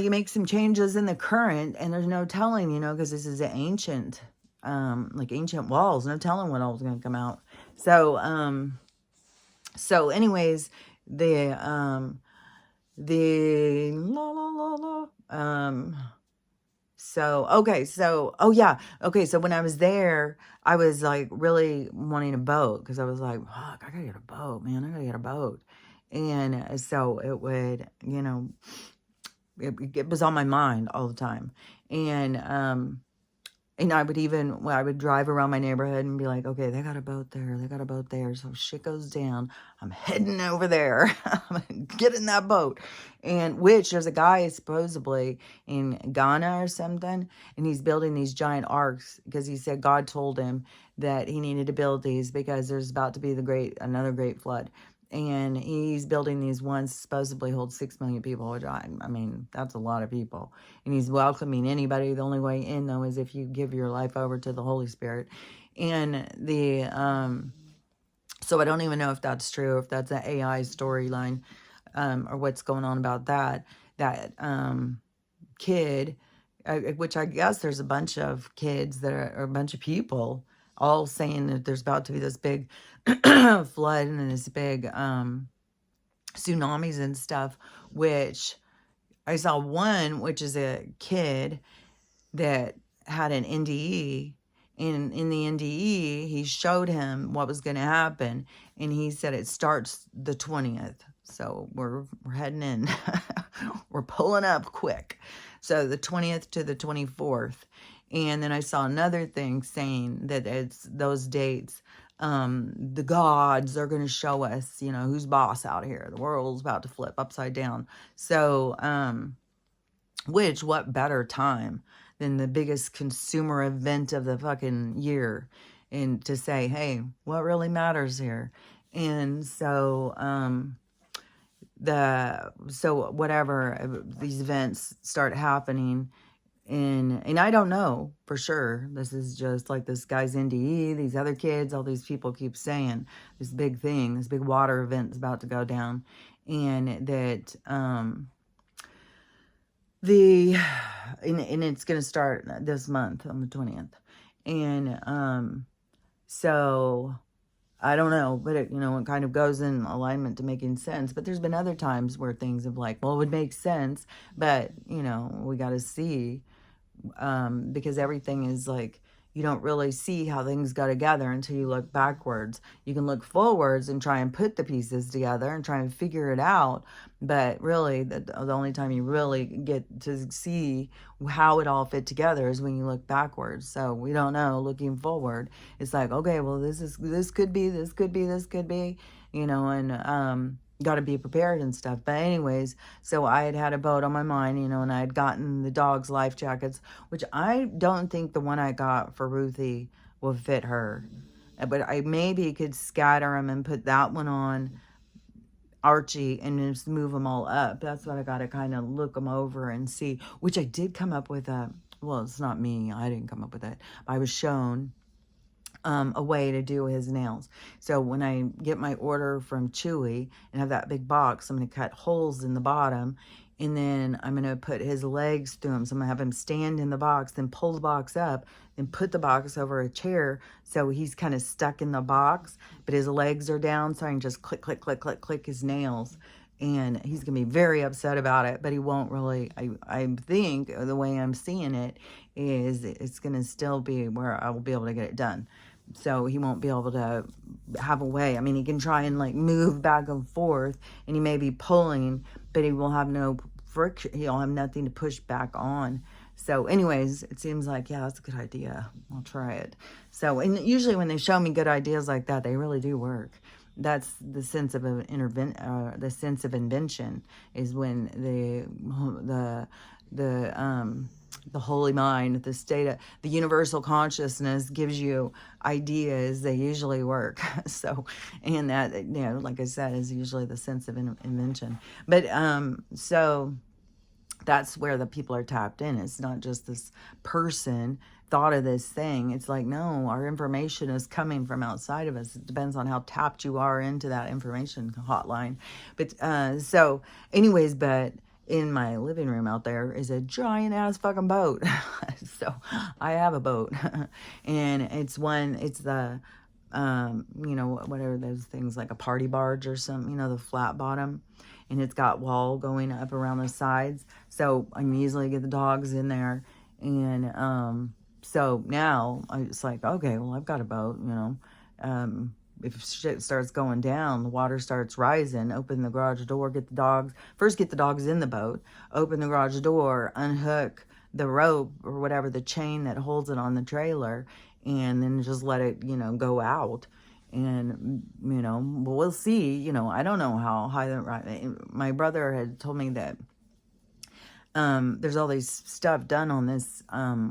make some changes in the current, and there's no telling, because this is an ancient, like ancient walls, no telling what all is going to come out. So anyways, the so when I was there, I was like really wanting a boat, because I was like, fuck, I gotta get a boat, man, I gotta get a boat. And so it would, it was on my mind all the time. And I would drive around my neighborhood and be like, okay, they got a boat there. They got a boat there. So shit goes down, I'm heading over there. I'm get in that boat. And there's a guy supposedly in Ghana or something, and he's building these giant arcs because he said God told him that he needed to build these because there's about to be another great flood. And he's building these ones supposedly hold 6 million people, which I mean, that's a lot of people. And he's welcoming anybody. The only way in, though, is if you give your life over to the Holy Spirit. And so I don't even know if that's true, if that's an AI storyline, or what's going on about that kid, which I guess there's a bunch of kids or a bunch of people all saying that there's about to be this big flood and this big tsunamis and stuff, which I saw one, which is a kid that had an NDE, and in the NDE, he showed him what was going to happen, and he said it starts the 20th, so we're heading in. We're pulling up quick. So the 20th to the 24th. And then I saw another thing saying that it's those dates, the gods are going to show us, who's boss out here. The world's about to flip upside down. So, what better time than the biggest consumer event of the fucking year, and to say, hey, what really matters here? And so, whatever, these events start happening. And I don't know for sure. This is just like this guy's NDE, these other kids, all these people keep saying this big thing, this big water event is about to go down. And that, and it's going to start this month on the 20th. And, so I don't know, but it kind of goes in alignment to making sense. But there's been other times where things have like, well, it would make sense, but we got to see, because everything is like, you don't really see how things go together until you look backwards. You can look forwards and try and put the pieces together and try and figure it out. But really, the only time you really get to see how it all fit together is when you look backwards. So we don't know. Looking forward, it's like, okay, well, this could be, and got to be prepared and stuff. But anyways, so I had a boat on my mind, and I had gotten the dog's life jackets, which I don't think the one I got for Ruthie will fit her, but I maybe could scatter them and put that one on Archie and just move them all up. That's what I got to kind of look them over and see, which I did come up with well, it's not me, I didn't come up with it, I was shown a way to do his nails. So when I get my order from Chewy and have that big box, I'm going to cut holes in the bottom, and then I'm going to put his legs through him. So I'm going to have him stand in the box, then pull the box up, and put the box over a chair so he's kind of stuck in the box, but his legs are down, so I can just click, click, click, click, click his nails. And he's going to be very upset about it, but he won't really, I think the way I'm seeing it is it's going to still be where I will be able to get it done. So he won't be able to have a way. I mean, he can try and like move back and forth, and he may be pulling, but he will have no friction. He'll have nothing to push back on. So anyways, it seems like, yeah, that's a good idea. I'll try it. So, and usually when they show me good ideas like that, they really do work. That's the sense of the sense of invention is when the holy mind, the state of the universal consciousness gives you ideas. They usually work. So, and that, like I said, is usually the sense of invention. But so that's where the people are tapped in. It's not just this person thought of this thing. It's like, no, our information is coming from outside of us. It depends on how tapped you are into that information hotline. But so anyways, but in my living room out there is a giant ass fucking boat. So I have a boat. And it's the whatever those things, like a party barge or something, the flat bottom, and it's got wall going up around the sides, so I can easily get the dogs in there. And so now it's like, okay, well, I've got a boat, if shit starts going down, the water starts rising, open the garage door, get the dogs in the boat, open the garage door, unhook the rope or whatever, the chain that holds it on the trailer, and then just let it, go out. And, we'll see, I don't know how high my brother had told me that there's all these stuff done on this,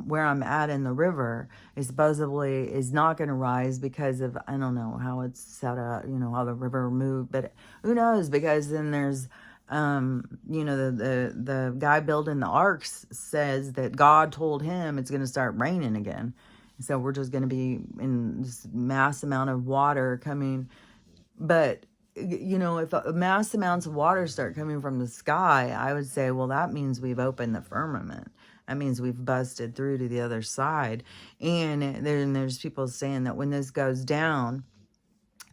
where I'm at in the river is supposedly is not going to rise because of, I don't know how it's set up, how the river moved, but who knows, because then there's, the guy building the arks says that God told him it's going to start raining again. So we're just going to be in this mass amount of water coming. But, if mass amounts of water start coming from the sky, I would say, well, that means we've opened the firmament. That means we've busted through to the other side. And then there's people saying that when this goes down,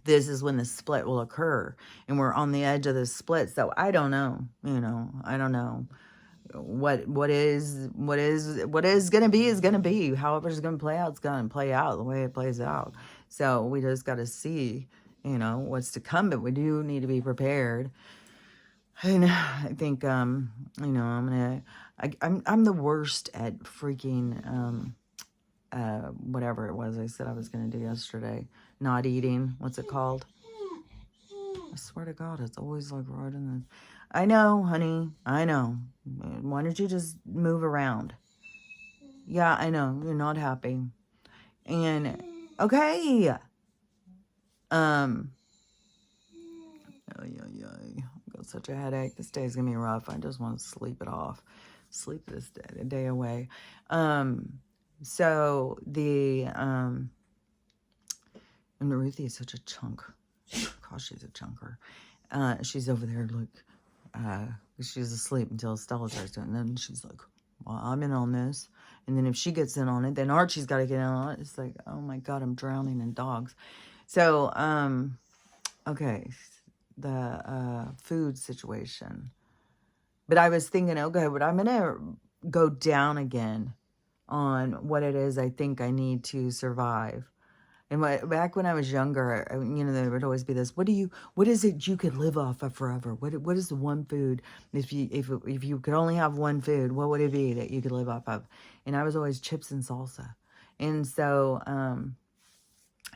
this is when the split will occur. And we're on the edge of the split. So I don't know, I don't know. What is gonna be is gonna be. However it's gonna play out, it's gonna play out the way it plays out. So we just gotta see, what's to come, but we do need to be prepared. And I think I'm the worst at freaking whatever it was I said I was gonna do yesterday. Not eating. What's it called? I swear to God, it's always like right in the... I know, honey. I know. Why don't you just move around? Yeah, I know. You're not happy. And, okay. Oh, yeah. I've got such a headache. This day's going to be rough. I just want to sleep it off. Sleep this day away. So, and Ruthie is such a chunk. Gosh, she's a chunker. She's over there, she's asleep until Stella starts doing it. And then she's like, well, I'm in on this. And then if she gets in on it, then Archie's got to get in on it. It's like, oh my God, I'm drowning in dogs. So, okay, the food situation. But I was thinking, okay, but I'm going to go down again on what it is I think I need to survive. And back when I was younger, there would always be this, what is it you could live off of forever? What is the one food, if you could only have one food, what would it be that you could live off of? And I was always chips and salsa. And so,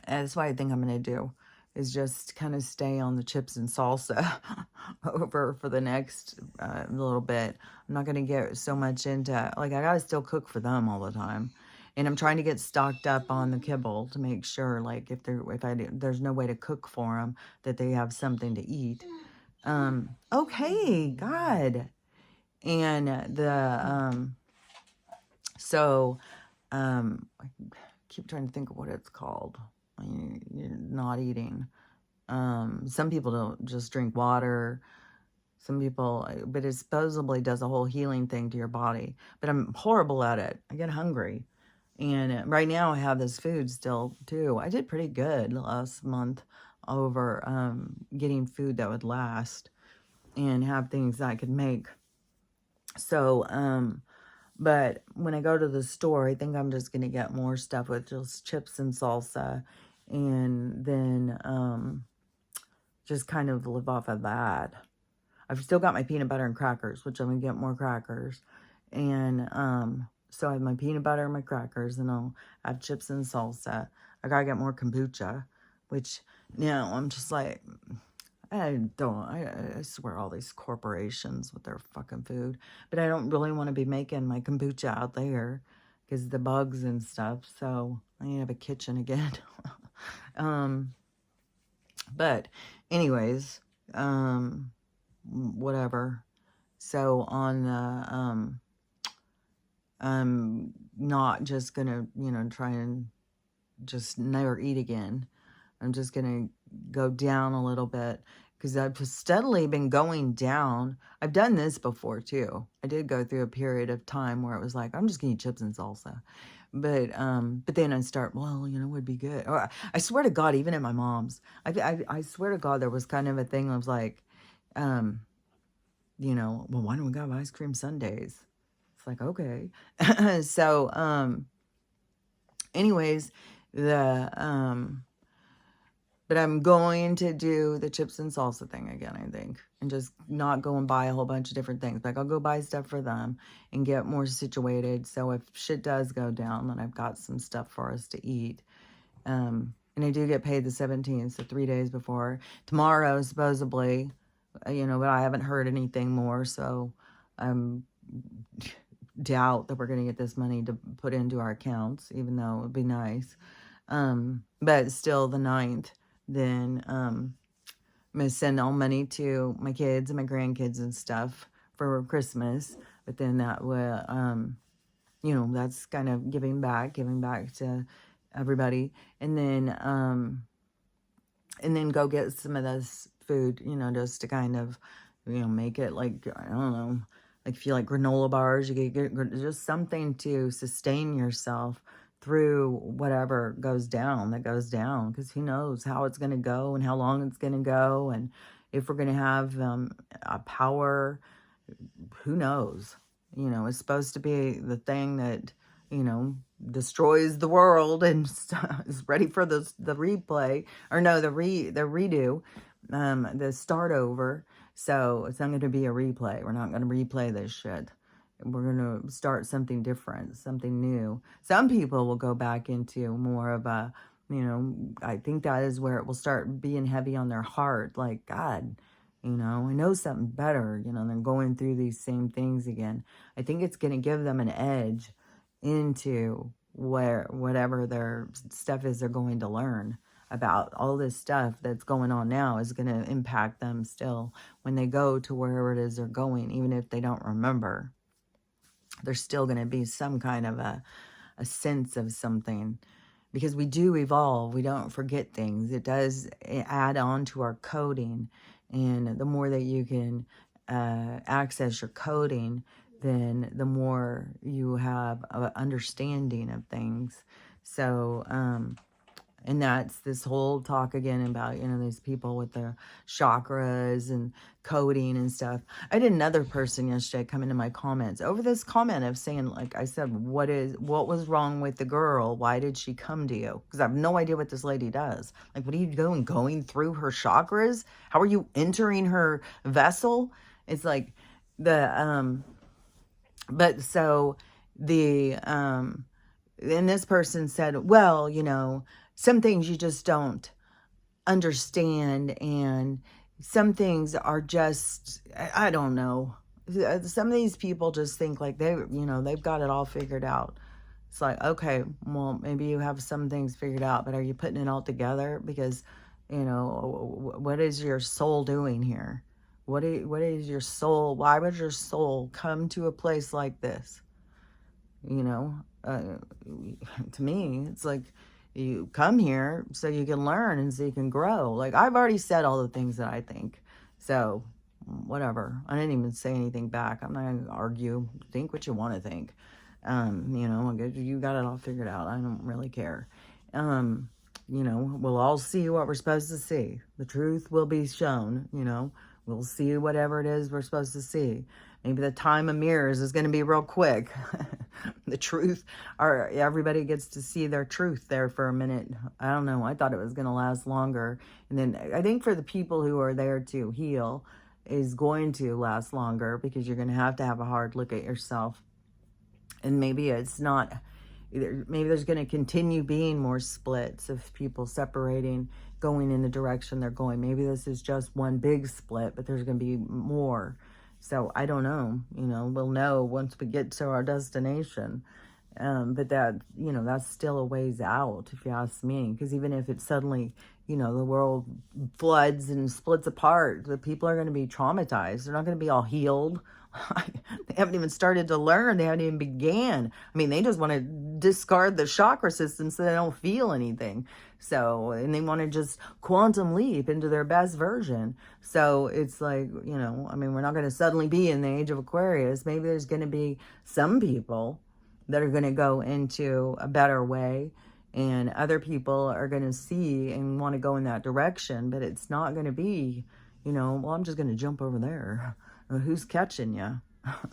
that's what I think I'm going to do, is just kind of stay on the chips and salsa over for the next little bit. I'm not going to get so much into, I got to still cook for them all the time. And I'm trying to get stocked up on the kibble to make sure, if there's no way to cook for them, that they have something to eat. Okay, God. And I keep trying to think of what it's called. You're not eating. Some people don't just drink water. Some people, but it supposedly does a whole healing thing to your body. But I'm horrible at it. I get hungry. And right now I have this food still too. I did pretty good last month over getting food that would last and have things that I could make. So, but when I go to the store, I think I'm just going to get more stuff with just chips and salsa, and then just kind of live off of that. I've still got my peanut butter and crackers, which I'm going to get more crackers. And So I have my peanut butter and my crackers, and I'll have chips and salsa. I gotta get more kombucha, which now I'm just like, I swear all these corporations with their fucking food, but I don't really want to be making my kombucha out there because the bugs and stuff. So I need to have a kitchen again. um, but anyways, whatever. So on the, I'm not just gonna, try and just never eat again. I'm just gonna go down a little bit because I've steadily been going down. I've done this before too. I did go through a period of time where it was like, I'm just gonna eat chips and salsa. But then I start, well, it would be good. Or I swear to God, even at my mom's, I swear to God, there was kind of a thing of like, well, why don't we have ice cream sundaes? It's like, okay. So, anyways, but I'm going to do the chips and salsa thing again, I think, and just not go and buy a whole bunch of different things. Like, I'll go buy stuff for them and get more situated. So if shit does go down, then I've got some stuff for us to eat. And I do get paid the 17th, so 3 days before. Tomorrow, supposedly, but I haven't heard anything more, so doubt that we're going to get this money to put into our accounts, even though it would be nice. But still, the 9th, then I'm going to send all money to my kids and my grandkids and stuff for Christmas. But then that will, that's kind of giving back to everybody. And then go get some of this food, just to kind of, make it like, I don't know, like if you like granola bars, you get just something to sustain yourself through whatever goes down, because who knows how it's going to go and how long it's going to go, and if we're going to have a power, who knows. It's supposed to be the thing that destroys the world and is ready for the replay, or no, the redo, the start over. So it's not going to be a replay. We're not going to replay this shit. We're going to start something different, something new. Some people will go back into more of a, I think that is where it will start being heavy on their heart. Like, God, I know something better, than going through these same things again. I think it's going to give them an edge into whatever their stuff is they're going to learn about. All this stuff that's going on now is going to impact them still when they go to wherever it is they're going. Even if they don't remember, there's still going to be some kind of a sense of something, because we do evolve. We don't forget things. It does add on to our coding, and the more that you can access your coding, then the more you have an understanding of things. So, and that's this whole talk again about, these people with their chakras and coding and stuff. I had another person yesterday come into my comments over this comment of saying, like I said, what was wrong with the girl? Why did she come to you? Because I have no idea what this lady does. Like, what are you going through her chakras? How are you entering her vessel? It's like and this person said, well, some things you just don't understand, and some things are just, I don't know. Some of these people just think like they've got it all figured out. It's like, okay, well, maybe you have some things figured out, but are you putting it all together? Because, what is your soul doing here? What is your soul? Why would your soul come to a place like this? To me, it's like, you come here so you can learn and so you can grow. Like, I've already said all the things that I think. So, whatever. I didn't even say anything back. I'm not going to argue. Think what you want to think. You got it all figured out. I don't really care. We'll all see what we're supposed to see. The truth will be shown, We'll see whatever it is we're supposed to see. Maybe the time of mirrors is going to be real quick. The truth, or everybody gets to see their truth there for a minute. I don't know. I thought it was going to last longer. And then I think for the people who are there to heal, is going to last longer, because you're going to have a hard look at yourself And maybe it's not, maybe there's going to continue being more splits of people separating, going in the direction they're going. Maybe this is just one big split, but there's going to be more. So I don't know, we'll know once we get to our destination. But that, that's still a ways out, if you ask me, because even if it suddenly, the world floods and splits apart, the people are going to be traumatized. They're not going to be all healed. They haven't even started to learn. They haven't even began. I mean, they just want to discard the chakra system so they don't feel anything. So, and they want to just quantum leap into their best version. So it's like, I mean, we're not going to suddenly be in the age of Aquarius. Maybe there's going to be some people that are going to go into a better way, and other people are going to see and want to go in that direction, but it's not going to be, well, I'm just going to jump over there. Who's catching you?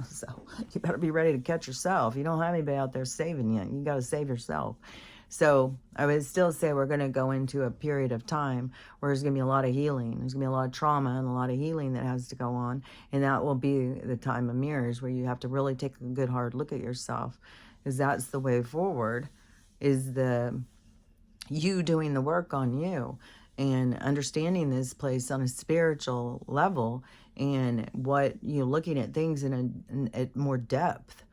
So you better be ready to catch yourself. You don't have anybody out there saving you. You got to save yourself. So I would still say we're going to go into a period of time where there's going to be a lot of healing. There's going to be a lot of trauma and a lot of healing that has to go on. And that will be the time of mirrors, where you have to really take a good hard look at yourself, because that's the way forward, is you doing the work on you and understanding this place on a spiritual level, and what you're looking at things in more depth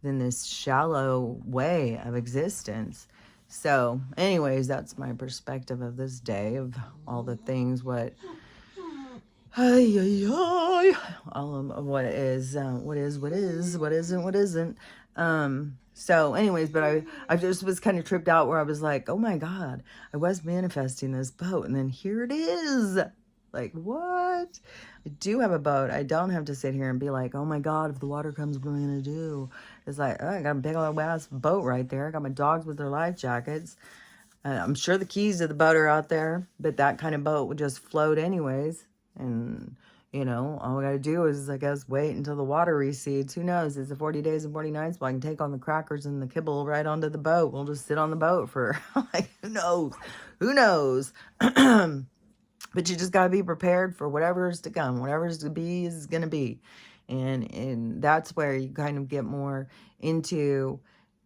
than this shallow way of existence. So anyways, that's my perspective of this day, of all the things, what what is, what isn't, what isn't. So anyways, but I just was kind of tripped out, where I was like, oh my God, I was manifesting this boat, and then here it is. Like, what? I do have a boat. I don't have to sit here and be like, oh my God, if the water comes, what am I going to do? It's like, oh, I got a big old ass boat right there. I got my dogs with their life jackets. I'm sure the keys to the boat are out there, but that kind of boat would just float anyways. And, all we got to do is, I guess, wait until the water recedes. Who knows? It's the 40 days and 40 nights. Well, I can take on the crackers and the kibble right onto the boat. We'll just sit on the boat for, like, who knows? Who knows? But you just got to be prepared for whatever's to come. Whatever's to be is going to be. And that's where you kind of get more into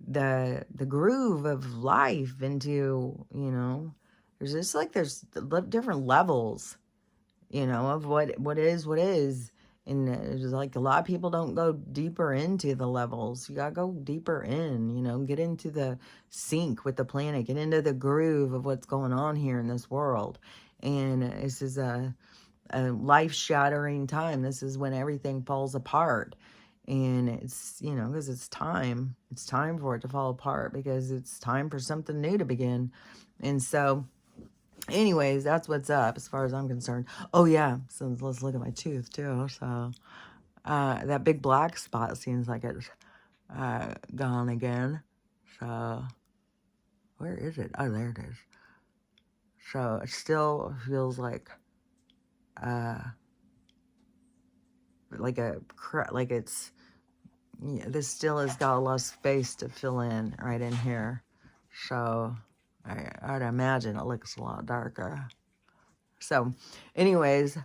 the groove of life, into, there's just like, there's different levels, of what is. And it's like, a lot of people don't go deeper into the levels. You got to go deeper in, get into the sync with the planet, get into the groove of what's going on here in this world. And this is a life-shattering time. This is when everything falls apart. And it's, because it's time. It's time for it to fall apart, because it's time for something new to begin. And so, anyways, that's what's up as far as I'm concerned. Oh, yeah. So let's look at my tooth, too. So that big black spot seems like it's gone again. So where is it? Oh, there it is. So it still feels like it's, this still has got a lot of space to fill in right in here. So I'd imagine it looks a lot darker. So anyways,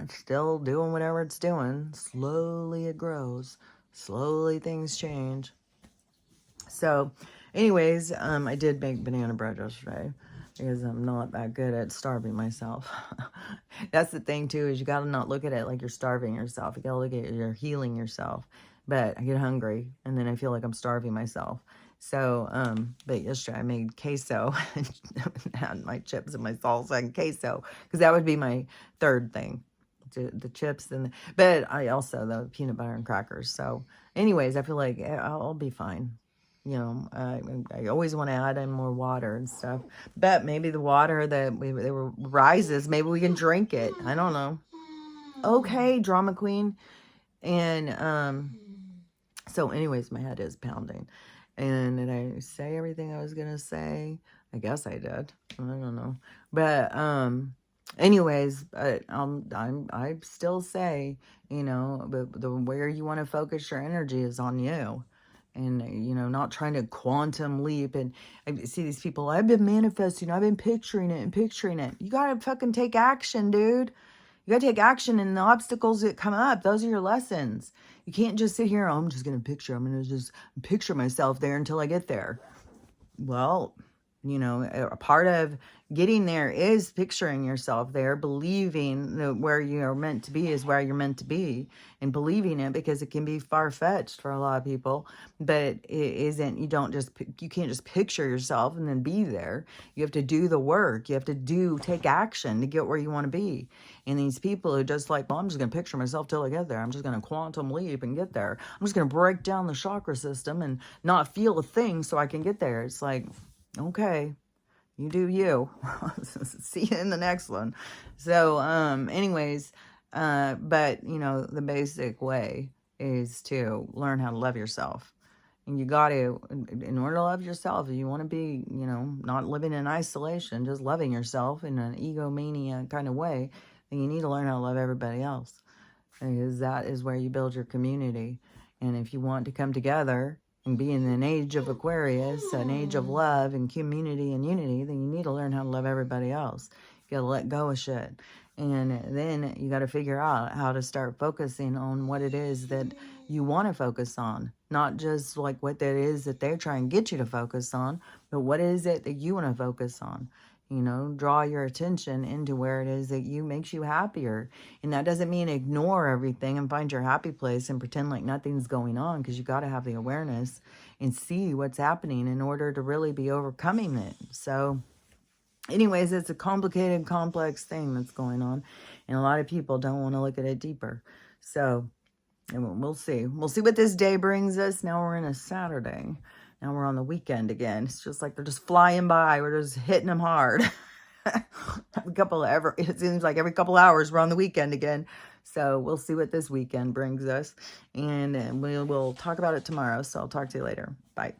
still doing whatever it's doing. Slowly it grows. Slowly things change. So anyways, I did make banana bread yesterday, because I'm not that good at starving myself. That's the thing, too, is you got to not look at it like you're starving yourself. You got to look at it, you're healing yourself. But I get hungry, and then I feel like I'm starving myself. So, but yesterday I made queso and had my chips and my salsa and queso, because that would be my third thing. The chips, but I also, the peanut butter and crackers. So anyways, I feel like I'll be fine. I always want to add in more water and stuff. But maybe the water that rises, maybe we can drink it. I don't know. Okay, drama queen. And so anyways, my head is pounding. And did I say everything I was going to say? I guess I did. I don't know. But anyways, I still say, where you want to focus your energy is on you. And, not trying to quantum leap. And I see these people, I've been manifesting, I've been picturing it and picturing it. You got to fucking take action, dude. You got to take action, and the obstacles that come up, those are your lessons. You can't just sit here, oh, I'm going to just picture myself there until I get there. Well, you know, a part of getting there is picturing yourself there, believing that where you're meant to be is where you're meant to be, and believing it, because it can be far-fetched for a lot of people, but it isn't. You can't just picture yourself and then be there. You have to do the work. You have to take action to get where you want to be. And these people who just like, well, I'm just going to picture myself till I get there. I'm just going to quantum leap and get there. I'm just going to break down the chakra system and not feel a thing so I can get there. It's like, okay, you do you. See you in the next one. So, anyways, but, you know, the basic way is to learn how to love yourself. And you got to, in order to love yourself, if you want to be, you know, not living in isolation, just loving yourself in an egomania kind of way, then you need to learn how to love everybody else. Because that is where you build your community. And if you want to come together and be in an age of Aquarius, an age of love and community and unity, then you need to learn how to love everybody else. You got to let go of shit. And then you got to figure out how to start focusing on what it is that you want to focus on. Not just like what that is that they're trying to get you to focus on, but what is it that you want to focus on? You know, draw your attention into where it is that makes you happier. And that doesn't mean ignore everything and find your happy place and pretend like nothing's going on, because you got to have the awareness and see what's happening in order to really be overcoming it. So anyways, it's a complicated, complex thing that's going on, and a lot of people don't want to look at it deeper. So we'll see. We'll see what this day brings us. Now we're in a Saturday. Now we're on the weekend again. It's just like they're just flying by. We're just hitting them hard. It seems like every couple hours we're on the weekend again. So we'll see what this weekend brings us. And we will talk about it tomorrow. So I'll talk to you later. Bye.